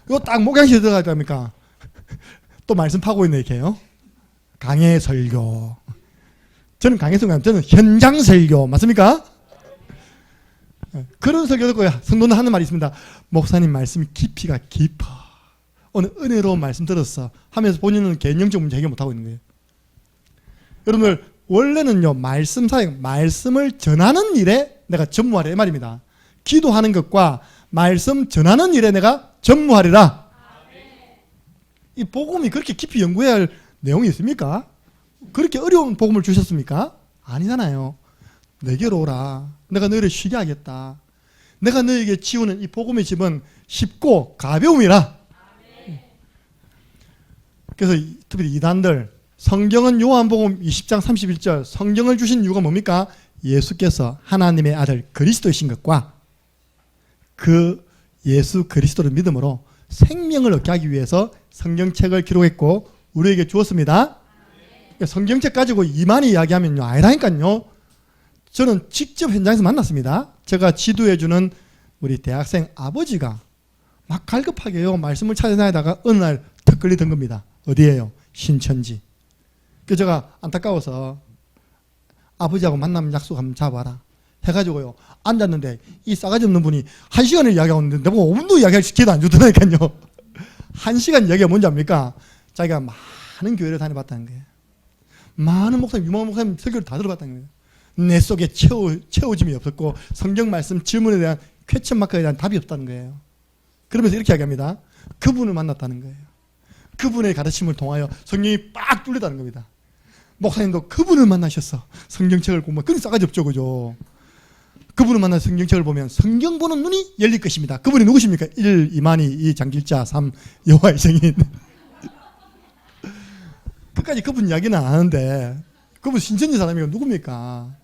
이거 딱 목양실에 들어가야 됩니까? 또 말씀 파고 있네 이렇게요. 강해 설교. 저는 강해 설교 저는 현장 설교 맞습니까? 그런 설교 듣고 성도는 하는 말이 있습니다. 목사님 말씀 깊이가 깊어. 오늘 은혜로운 말씀 들었어 하면서 본인은 개인적 문제 해결 못하고 있는 거예요. 여러분들 원래는요 말씀 사역, 말씀을 전하는 일에 내가 전무하라 이 말입니다. 기도하는 것과 말씀 전하는 일에 내가 전무하리라. 이 복음이 그렇게 깊이 연구해야 할 내용이 있습니까? 그렇게 어려운 복음을 주셨습니까? 아니잖아요. 내게로 오라. 내가 너희를 쉬게 하겠다. 내가 너에게 지우는 이 복음의 집은 쉽고 가벼움이라. 그래서 특별히 이단들 성경은 요한복음 20장 31절 성경을 주신 이유가 뭡니까? 예수께서 하나님의 아들 그리스도이신 것과 그 예수 그리스도를 믿음으로 생명을 얻게 하기 위해서 성경책을 기록했고 우리에게 주었습니다. 성경책 가지고 이만희 이야기하면요 아니라니까요. 저는 직접 현장에서 만났습니다. 제가 지도해주는 우리 대학생 아버지가 막 갈급하게요 말씀을 찾아다니다가 어느 날 턱 걸리던 겁니다. 어디예요? 신천지. 그래서 제가 안타까워서 아버지하고 만나면 약속 한번 잡아라 해가지고요. 앉았는데 이 싸가지 없는 분이 1시간을 이야기하고 있는데 내가 5분도 이야기할 기회도 안 주더라니까요. 1시간 이야기가 뭔지 압니까? 자기가 많은 교회를 다녀봤다는 거예요. 많은 목사님, 유명한 목사님 설교를 다 들어봤다는 거예요. 내 속에 채워짐이 없었고 성경 말씀 질문에 대한 퀘스천 마크에 대한 답이 없다는 거예요. 그러면서 이렇게 이야기합니다. 그분을 만났다는 거예요. 그분의 가르침을 통하여 성경이 빡 뚫렸다는 겁니다. 목사님도 그분을 만나셨어. 성경책을 보면 그건 싸가지 없죠, 그죠? 그분을 만나 성경책을 보면 성경 보는 눈이 열릴 것입니다. 그분이 누구십니까? 1. 이만희, 2. 장길자, 3. 여호와의 증인. 끝까지 그분 이야기는 안 하는데 그분 신천지 사람이고 누굽니까?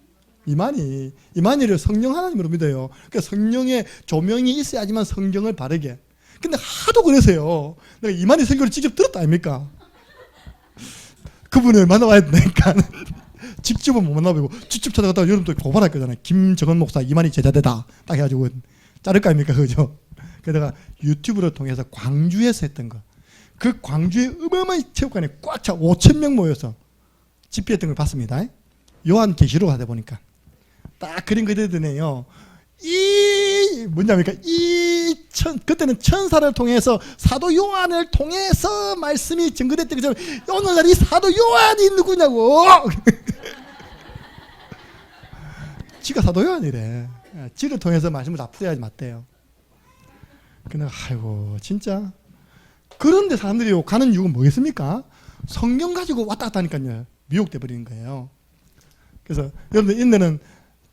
이만희를 성령 하나님으로 믿어요. 그러니까 성령의 조명이 있어야지만 성경을 바르게. 근데 하도 그러세요. 내가 이만희 설교를 직접 들었다 아닙니까? 그분을 만나봐야 되니까 직접은 못 만나보고 직접 찾아갔다가 여러분도 고발할 거잖아요. 김정은 목사 이만희 제자되다 딱 해가지고 자를 거 아닙니까? 그죠? 그러다가 유튜브를 통해서 광주에서 했던 거. 그 광주의 어마어마한 체육관에 꽉 차 5,000명 모여서 집회했던 걸 봤습니다. 요한계시록 하다 보니까 딱 그림 그리더니요. 뭐냐니까 그때는 천사를 통해서 사도 요한을 통해서 말씀이 증거됐던 것처럼 오늘날 이 사도 요한이 누구냐고. 지가 사도 요한이래. 지를 통해서 말씀을 다 풀어야지 맞대요. 근데 아이고 진짜 그런데 사람들이 가는 이유가 뭐겠습니까? 성경 가지고 왔다 갔다 하니까요. 미혹돼 버리는 거예요. 그래서 여러분들 인내는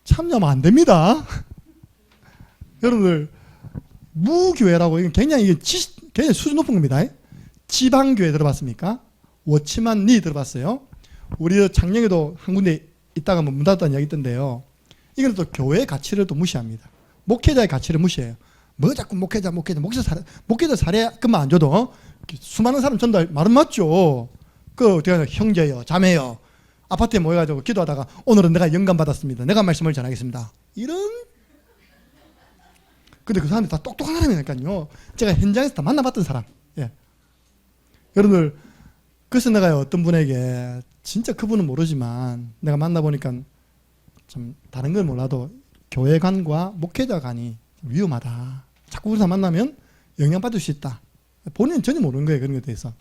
참여하면 안 됩니다. 여러분들 무교회라고 이건 굉장히 수준 높은 겁니다. 지방교회 들어봤습니까? 워치만리 들어봤어요? 우리 작년에도 한 군데 있다가 문 닫았다는 이야기 있던데요. 이건 또 교회의 가치를 또 무시합니다. 목회자의 가치를 무시해요. 뭐 자꾸 목회자 사례금만 안 줘도 수많은 사람 전달 말은 맞죠. 그 어떻게 하냐 형제요 자매요 아파트에 모여가지고 기도하다가 오늘은 내가 영감 받았습니다. 내가 말씀을 전하겠습니다. 이런 근데 그 사람이 다 똑똑한 사람이니까요. 제가 현장에서 다 만나봤던 사람. 예. 여러분들 그래서 내가 어떤 분에게 진짜 그분은 모르지만 내가 만나보니까 좀 다른 걸 몰라도 교회관과 목회자관이 위험하다. 자꾸 그런 사람 만나면 영향받을 수 있다. 본인은 전혀 모르는 거예요. 그런 것에 대해서.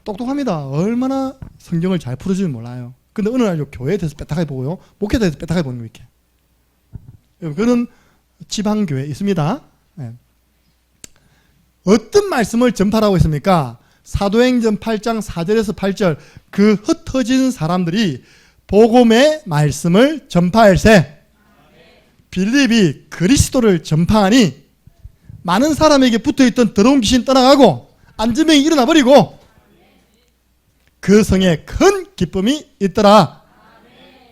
똑똑합니다. 얼마나 성경을 잘 풀어주는지 몰라요. 근데 어느 날 교회에 대해서 빼딱하게 보고요. 목회자에 대해서 빼딱하게 보는 거 이렇게. 그런 지방교회 있습니다. 네. 어떤 말씀을 전파하고 있습니까? 사도행전 8장 4절에서 8절 그 흩어진 사람들이 복음의 말씀을 전파할세 빌립이 그리스도를 전파하니 많은 사람에게 붙어있던 더러운 귀신 떠나가고 안전병이 일어나 버리고 그 성에 큰 기쁨이 있더라.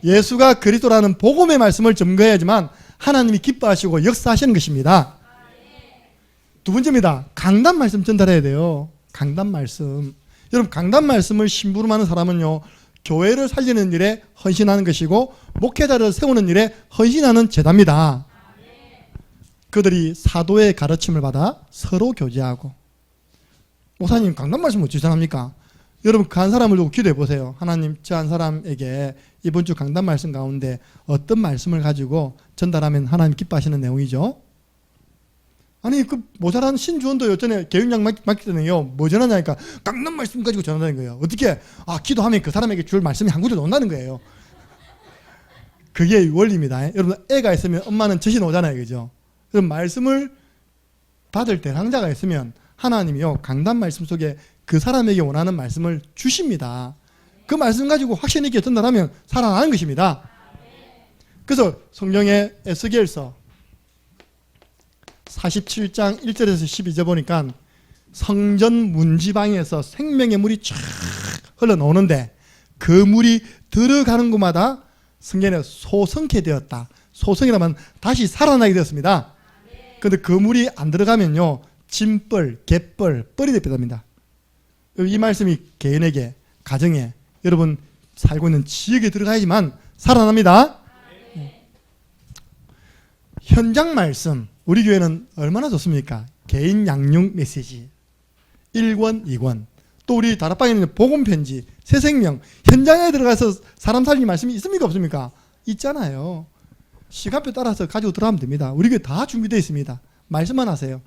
예수가 그리스도라는 복음의 말씀을 전거해야지만 하나님이 기뻐하시고 역사하시는 것입니다. 두 번째입니다. 강단 말씀 전달해야 돼요. 강단 말씀. 여러분 강단 말씀을 심부름하는 사람은요. 교회를 살리는 일에 헌신하는 것이고 목회자를 세우는 일에 헌신하는 제자입니다. 그들이 사도의 가르침을 받아 서로 교제하고 목사님 강단 말씀 어찌 전합니까? 여러분 그 한 사람을 두고 기도해 보세요. 하나님 저 한 사람에게 이번 주 강단 말씀 가운데 어떤 말씀을 가지고 전달하면 하나님 기뻐하시는 내용이죠. 아니 그 모자란 신주원도 예전에 개윤장 맡기 때는요 뭐 전하냐니까 강단 말씀 가지고 전한다는 거예요. 어떻게? 기도하면 그 사람에게 줄 말씀이 한 구절 온다는 거예요. 그게 원리입니다. 여러분 애가 있으면 엄마는 젖이 오잖아요. 그죠? 그럼 말씀을 받을 대상자가 있으면 하나님이요 강단 말씀 속에 그 사람에게 원하는 말씀을 주십니다. 그 말씀 가지고 확신 있게 전달하면 살아나는 것입니다. 그래서 성경의 에스겔서 47장 1절에서 12절 보니까 성전 문지방에서 생명의 물이 쫙 흘러나오는데 그 물이 들어가는 곳마다 성경에 소성케 되었다. 소성이라면 다시 살아나게 되었습니다. 그런데 그 물이 안 들어가면요 진벌, 갯벌, 뻘이 됩니다. 이 말씀이 개인에게, 가정에, 여러분 살고 있는 지역에 들어가야지만 살아납니다. 현장 말씀, 우리 교회는 얼마나 좋습니까? 개인 양육 메시지 1권, 2권, 또 우리 다락방에 있는 복음 편지 새 생명, 현장에 들어가서 사람 살리는 말씀이 있습니까 없습니까? 있잖아요. 시간표 따라서 가지고 들어가면 됩니다. 우리 교회 다 준비되어 있습니다. 말씀만 하세요.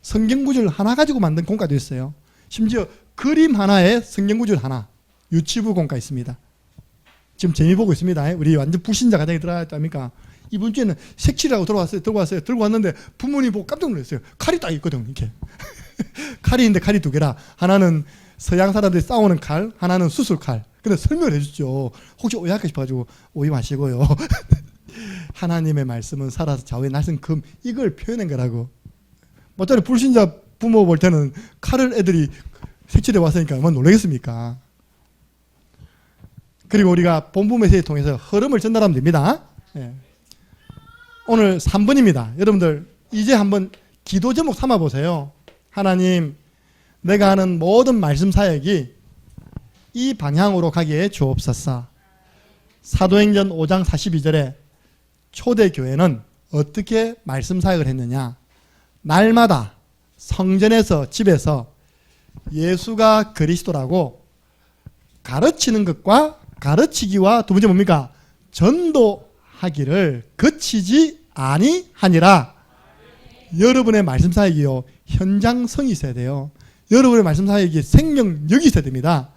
성경 구절 하나 가지고 만든 공과도 있어요. 심지어 그림 하나에 성경 구절 하나, 유치부 공과 있습니다. 지금 재미 보고 있습니다. 우리 완전 불신자 가정에 들어갔답니까? 이번 주에는 색칠하고 들고 왔는데 부모님 보고 깜짝 놀랐어요. 칼이 딱 있거든, 이렇게. 칼이 있는데 칼이 두 개라. 하나는 서양 사람들이 싸우는 칼, 하나는 수술칼. 근데 설명을 해주죠. 혹시 오해할까 싶어가지고 오해 마시고요. 하나님의 말씀은 살아서 좌우에 날선 금, 이걸 표현한 거라고. 어차피 불신자 부모 볼 때는 칼을 애들이 색칠해 왔으니까 얼마나 놀라겠습니까? 그리고 우리가 본부 메시지를 통해서 흐름을 전달하면 됩니다. 예. 오늘 3번입니다. 여러분들 이제 한번 기도 제목 삼아 보세요. 하나님, 내가 하는 모든 말씀 사역이 이 방향으로 가기에 주옵소서. 사도행전 5장 42절에 초대교회는 어떻게 말씀 사역을 했느냐? 날마다 성전에서 집에서 예수가 그리스도라고 가르치는 것과 가르치기와 두 번째 뭡니까? 전도하기를 그치지 아니하니라. 여러분의 말씀 사역이요, 현장성이 있어야 돼요. 여러분의 말씀 사역이 생명력이 있어야 됩니다.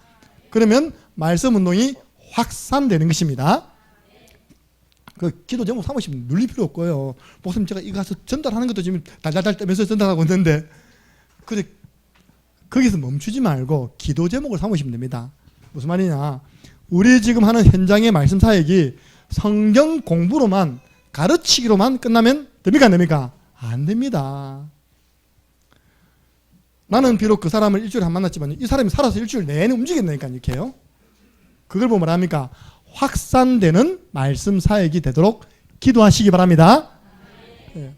그러면 말씀 운동이 확산되는 것입니다. 그 기도 제목 삼으시면 눌릴 필요 없고요. 목사님, 제가 이거 가서 전달하는 것도 지금 달달달 떠면서 전달하고 있는데, 그래, 거기서 멈추지 말고 기도 제목을 삼으시면 됩니다. 무슨 말이냐? 우리 지금 하는 현장의 말씀 사역이 성경 공부로만, 가르치기로만 끝나면 됩니까 안 됩니까? 안 됩니다. 나는 비록 그 사람을 일주일에 한 번 만났지만 이 사람이 살아서 일주일 내내 움직였다니까, 이렇게요. 그걸 보면 합니까? 확산되는 말씀 사역이 되도록 기도하시기 바랍니다. 예.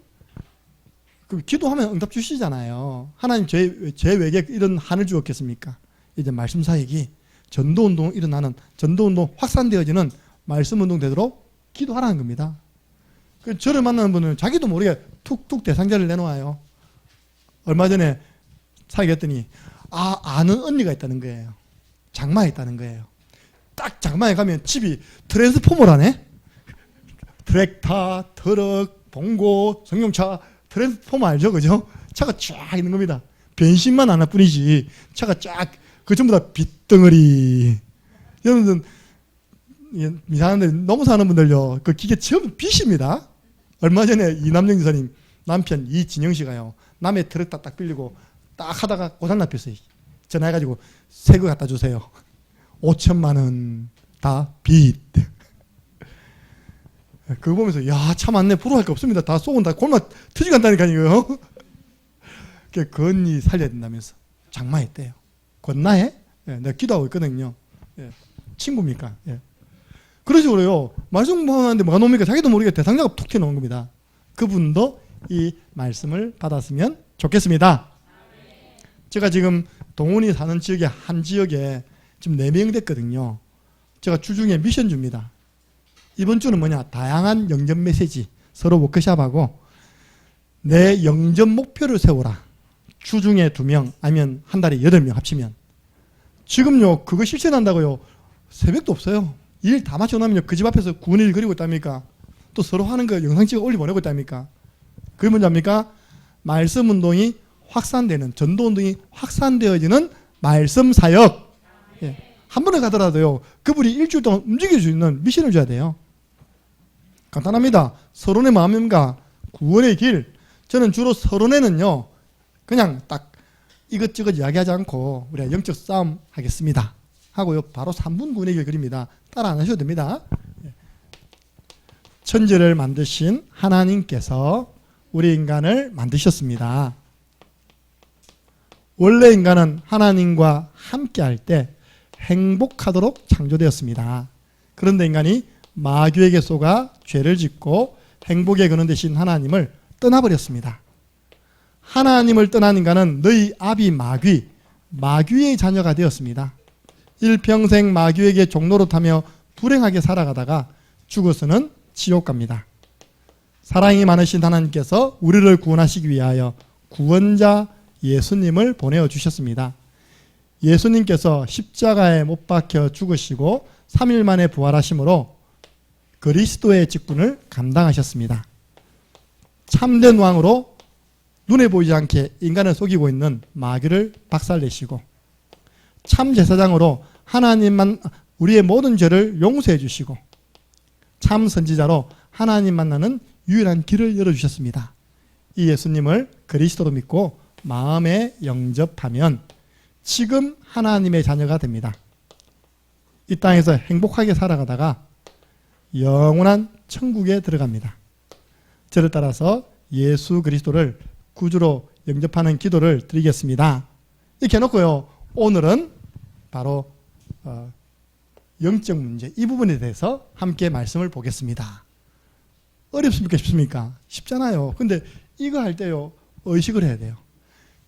그럼 기도하면 응답 주시잖아요. 하나님 제 외에 이런 한을 주었겠습니까? 이제 말씀 사역이 전도운동 일어나는, 전도운동 확산되어지는 말씀운동 되도록 기도하라는 겁니다. 저를 만나는 분은 자기도 모르게 툭툭 대상자를 내놓아요. 얼마 전에 사귀었더니 아는 언니가 있다는 거예요. 장마에 있다는 거예요. 딱 장마에 가면 집이 트랜스포머라네. 트랙터, 트럭, 봉고, 승용차, 트랜스포머 알죠? 그죠? 차가 쫙 있는 겁니다. 변신만 안 할 뿐이지 차가 쫙, 그 전부 다 빗덩어리. 여러분들 이상한데 너무 사는 분들요, 그 기계 전부 빛입니다. 얼마 전에 이남정 지사님 남편 이진영 씨가요, 남의 트럭 딱 빌리고 딱 하다가 고장 났어요. 전화해가지고 새 거 갖다 주세요. 5천만 원 다 빚. 그거 보면서 야, 참 많네, 부러워할 거 없습니다. 다 쏘고 다 골마 터지간다니까요. 건이 살려야 된다면서 장마했대요. 권나해? 예, 내가 기도하고 있거든요. 예, 친구입니까? 예. 그런 식으로요, 말씀 공부하는데 뭐가 나옵니까? 자기도 모르게 대상자가 툭 튀어나온 겁니다. 그분도 이 말씀을 받았으면 좋겠습니다. 제가 지금 동훈이 사는 지역의 한 지역에 지금 4명 됐거든요. 제가 주중에 미션 줍니다. 이번 주는 뭐냐? 다양한 영접 메시지, 서로 워크숍하고 내 영접 목표를 세워라. 주중에 2명, 아니면 한 달에 8명 합치면. 지금요, 그거 실천한다고요, 새벽도 없어요. 일 다 마치고 나면요, 그 집 앞에서 구원일 그리고 있답니까? 또 서로 하는 거 영상 찍어 올리 보내고 있답니까? 그게 뭔지합니까? 말씀 운동이 확산되는, 전도 운동이 확산되어지는 말씀 사역. 예. 한 번에 가더라도요, 그분이 일주일 동안 움직일 수 있는 미션을 줘야 돼요. 간단합니다. 서론의 마음과 구원의 길. 저는 주로 서론에는요, 그냥 딱 이것저것 이야기하지 않고 우리가 영적 싸움 하겠습니다 하고요, 바로 3분 구원의 길 그립니다. 따라 안 하셔도 됩니다. 천지를 만드신 하나님께서 우리 인간을 만드셨습니다. 원래 인간은 하나님과 함께 할 때 행복하도록 창조되었습니다. 그런데 인간이 마귀에게 속아 죄를 짓고 행복의 근원 되신 하나님을 떠나버렸습니다. 하나님을 떠난 인간은 너희 아비 마귀의 자녀가 되었습니다. 일평생 마귀에게 종노릇하며 불행하게 살아가다가 죽어서는 지옥 갑니다. 사랑이 많으신 하나님께서 우리를 구원하시기 위하여 구원자 예수님을 보내어 주셨습니다. 예수님께서 십자가에 못 박혀 죽으시고 3일 만에 부활하심으로 그리스도의 직분을 감당하셨습니다. 참된 왕으로 눈에 보이지 않게 인간을 속이고 있는 마귀를 박살내시고, 참 제사장으로 하나님만 우리의 모든 죄를 용서해 주시고, 참 선지자로 하나님 만나는 유일한 길을 열어주셨습니다. 이 예수님을 그리스도로 믿고 마음에 영접하면 지금 하나님의 자녀가 됩니다. 이 땅에서 행복하게 살아가다가 영원한 천국에 들어갑니다. 저를 따라서 예수 그리스도를 구주로 영접하는 기도를 드리겠습니다. 이렇게 해놓고요, 오늘은 바로 영적 문제, 이 부분에 대해서 함께 말씀을 보겠습니다. 어렵습니까? 쉽습니까? 쉽잖아요. 근데 이거 할 때요, 의식을 해야 돼요.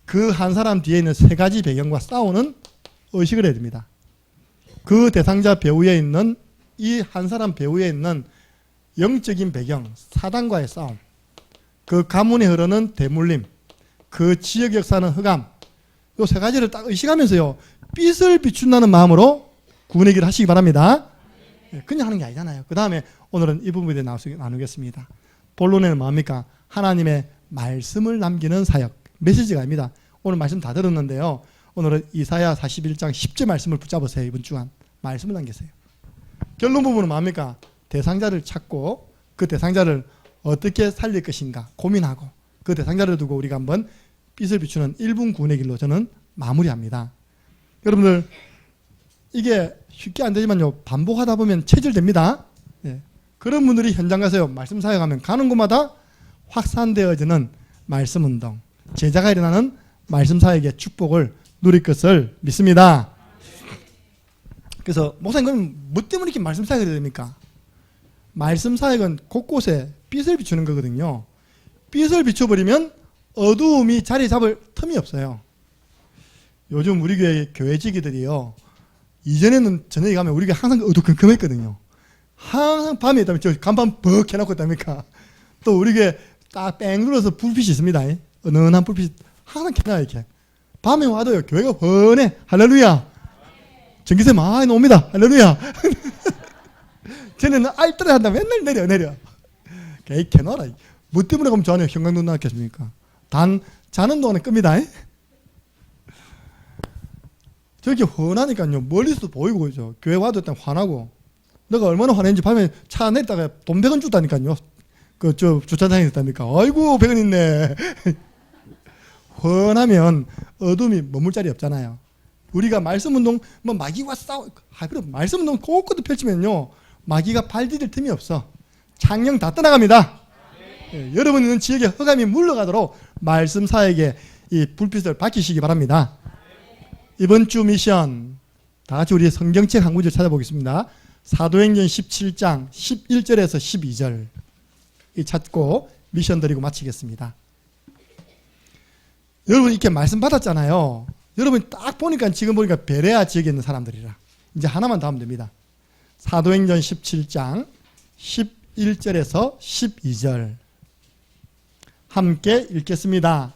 그 한 사람 뒤에 있는 세 가지 배경과 싸우는 의식을 해야 됩니다. 그 대상자 배후에 있는, 이 한 사람 배후에 있는 영적인 배경, 사단과의 싸움, 그 가문에 흐르는 대물림, 그 지역 역사는 흑암, 이 세 가지를 딱 의식하면서요, 빛을 비춘다는 마음으로 구원의 길을 하시기 바랍니다. 그냥 하는 게 아니잖아요. 그 다음에 오늘은 이 부분에 대해 나누겠습니다. 본론에는 뭡니까? 하나님의 말씀을 남기는 사역. 메시지가 아닙니다. 오늘 말씀 다 들었는데요, 오늘은 이사야 41장 10절 말씀을 붙잡으세요. 이번 주간 말씀을 남기세요. 결론 부분은 뭡니까? 대상자를 찾고 그 대상자를 어떻게 살릴 것인가 고민하고, 그 대상자를 두고 우리가 한번 빛을 비추는 1분 구원의 길로 저는 마무리합니다. 여러분들, 이게 쉽게 안 되지만요, 반복하다 보면 체질됩니다. 예. 그런 분들이 현장 가서요, 말씀 사역하면 가는 곳마다 확산되어지는 말씀 운동, 제자가 일어나는 말씀 사역의 축복을 누릴 것을 믿습니다. 그래서 목사님, 그럼 뭐 때문에 이렇게 말씀 사역을 해야 됩니까? 말씀 사역은 곳곳에 빛을 비추는 거거든요. 빛을 비춰버리면 어두움이 자리 잡을 틈이 없어요. 요즘 우리 교회지기들이요, 이전에는 저녁에 가면 우리 교회 항상 어두컴컴했거든요. 항상 밤에 있다면 저 간판 벅 해놓고 있답니까? 또 우리 교회 딱 뺑 눌러서 불빛이 있습니다. 은은한 불빛이 항상 켜놔요. 이렇게 밤에 와도요, 교회가 훤해. 할렐루야. 전기세 많이 옵니다. 할렐루야. 쟤네는 알뜰해 한다. 맨날 내려. 개이 켜놔라. 뭐 때문에 그럼 저 안에 형광등 나왔겠습니까? 단 자는 동안에 끕니다. 저렇게 훤하니까요, 멀리서도 보이고 그죠. 교회 와도 일단 화나고, 내가 얼마나 화냈는지 밤에 차 내다가 돈 100원 줬다니까요. 주차장에 있다니까. 아이고, 100원 있네. 훤하면 어둠이 머물 자리 없잖아요. 우리가 말씀 운동, 마귀와 그럼 말씀 운동 곳곳도 펼치면요, 마귀가 발 디딜 틈이 없어. 창녕 다 떠나갑니다. 예, 여러분 있는 지역에 흑암이 물러가도록 말씀 사역에 이 불빛을 밝히시기 바랍니다. 이번 주 미션, 다 같이 우리 성경책 한 구절 찾아보겠습니다. 사도행전 17장 11절에서 12절 찾고 미션 드리고 마치겠습니다. 여러분 이렇게 말씀 받았잖아요. 여러분 딱 보니까, 지금 보니까 베레아 지역에 있는 사람들이라. 이제 하나만 더 하면 됩니다. 사도행전 17장 11절에서 12절 함께 읽겠습니다.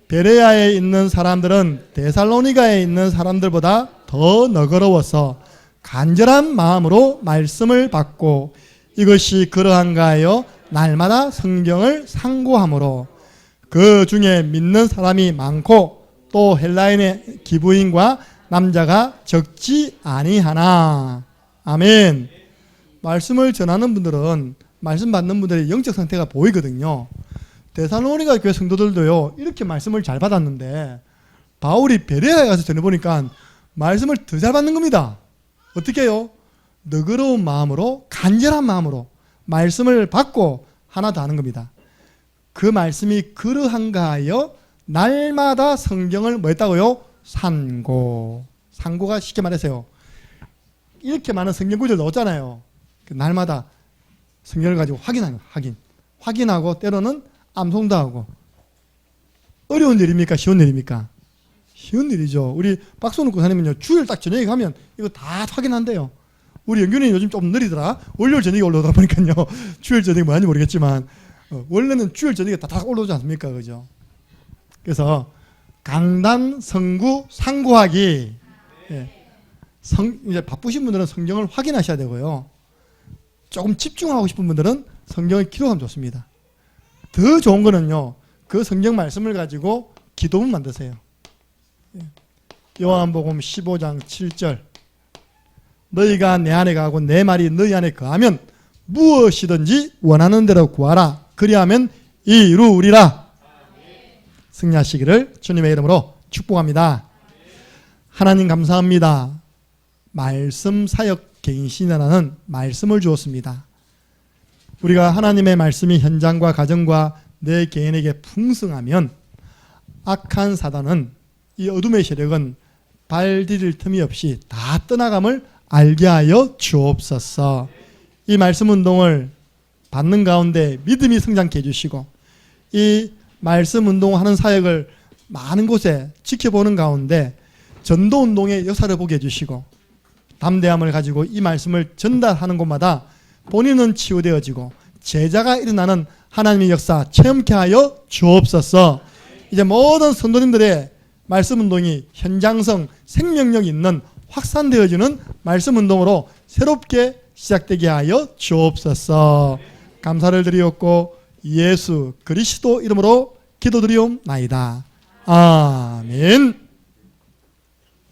베레아에 있는 사람들은 데살로니가에 있는 사람들보다 더 너그러워서 간절한 마음으로 말씀을 받고, 이것이 그러한가 하여 날마다 성경을 상고하므로 그 중에 믿는 사람이 많고 또 헬라인의 기부인과 남자가 적지 아니하나. 아멘. 말씀을 전하는 분들은, 말씀 받는 분들의 영적 상태가 보이거든요. 데살로니가 교회 성도들도요, 이렇게 말씀을 잘 받았는데 바울이 베레아에 가서 전해보니까 말씀을 더 잘 받는 겁니다. 어떻게 해요? 너그러운 마음으로, 간절한 마음으로 말씀을 받고 하나 더 하는 겁니다. 그 말씀이 그러한가 하여 날마다 성경을 뭐 했다고요? 상고가 쉽게 말해서요, 이렇게 많은 성경 구절 넣었잖아요. 날마다 성경을 가지고 확인하는 거예요. 확인하고 때로는 암송도 하고. 어려운 일입니까? 쉬운 일입니까? 쉬운 일이죠. 우리 박선욱 권사님은요, 주일 딱 저녁에 가면 이거 다 확인한대요. 우리 영균이 요즘 좀 느리더라. 월요일 저녁에 올라오다 보니까요, 주일 저녁에 뭐하는지 모르겠지만 원래는 주일 저녁에 다 올라오지 않습니까? 그죠? 그래서 강단, 성구, 상고하기. 예. 이제 바쁘신 분들은 성경을 확인하셔야 되고요. 조금 집중하고 싶은 분들은 성경을 기록하면 좋습니다. 더 좋은 거는요, 그 성경 말씀을 가지고 기도문 만드세요. 요한복음 15장 7절, 너희가 내 안에 가고 내 말이 너희 안에 거하면 무엇이든지 원하는 대로 구하라. 그리하면 이루리라. 승리하시기를 주님의 이름으로 축복합니다. 하나님 감사합니다. 말씀 사역 갱신이라는 말씀을 주었습니다. 우리가 하나님의 말씀이 현장과 가정과 내 개인에게 풍성하면 악한 사단은, 이 어둠의 세력은 발 디딜 틈이 없이 다 떠나감을 알게 하여 주옵소서. 이 말씀 운동을 받는 가운데 믿음이 성장케 해주시고, 이 말씀 운동하는 사역을 많은 곳에 지켜보는 가운데 전도 운동의 역사를 보게 해주시고, 담대함을 가지고 이 말씀을 전달하는 곳마다 본인은 치유되어지고 제자가 일어나는 하나님의 역사 체험케 하여 주옵소서. 이제 모든 성도님들의 말씀 운동이 현장성, 생명력 있는 확산되어지는 말씀 운동으로 새롭게 시작되게 하여 주옵소서. 감사를 드리옵고 예수 그리스도 이름으로 기도드리옵나이다. 아멘.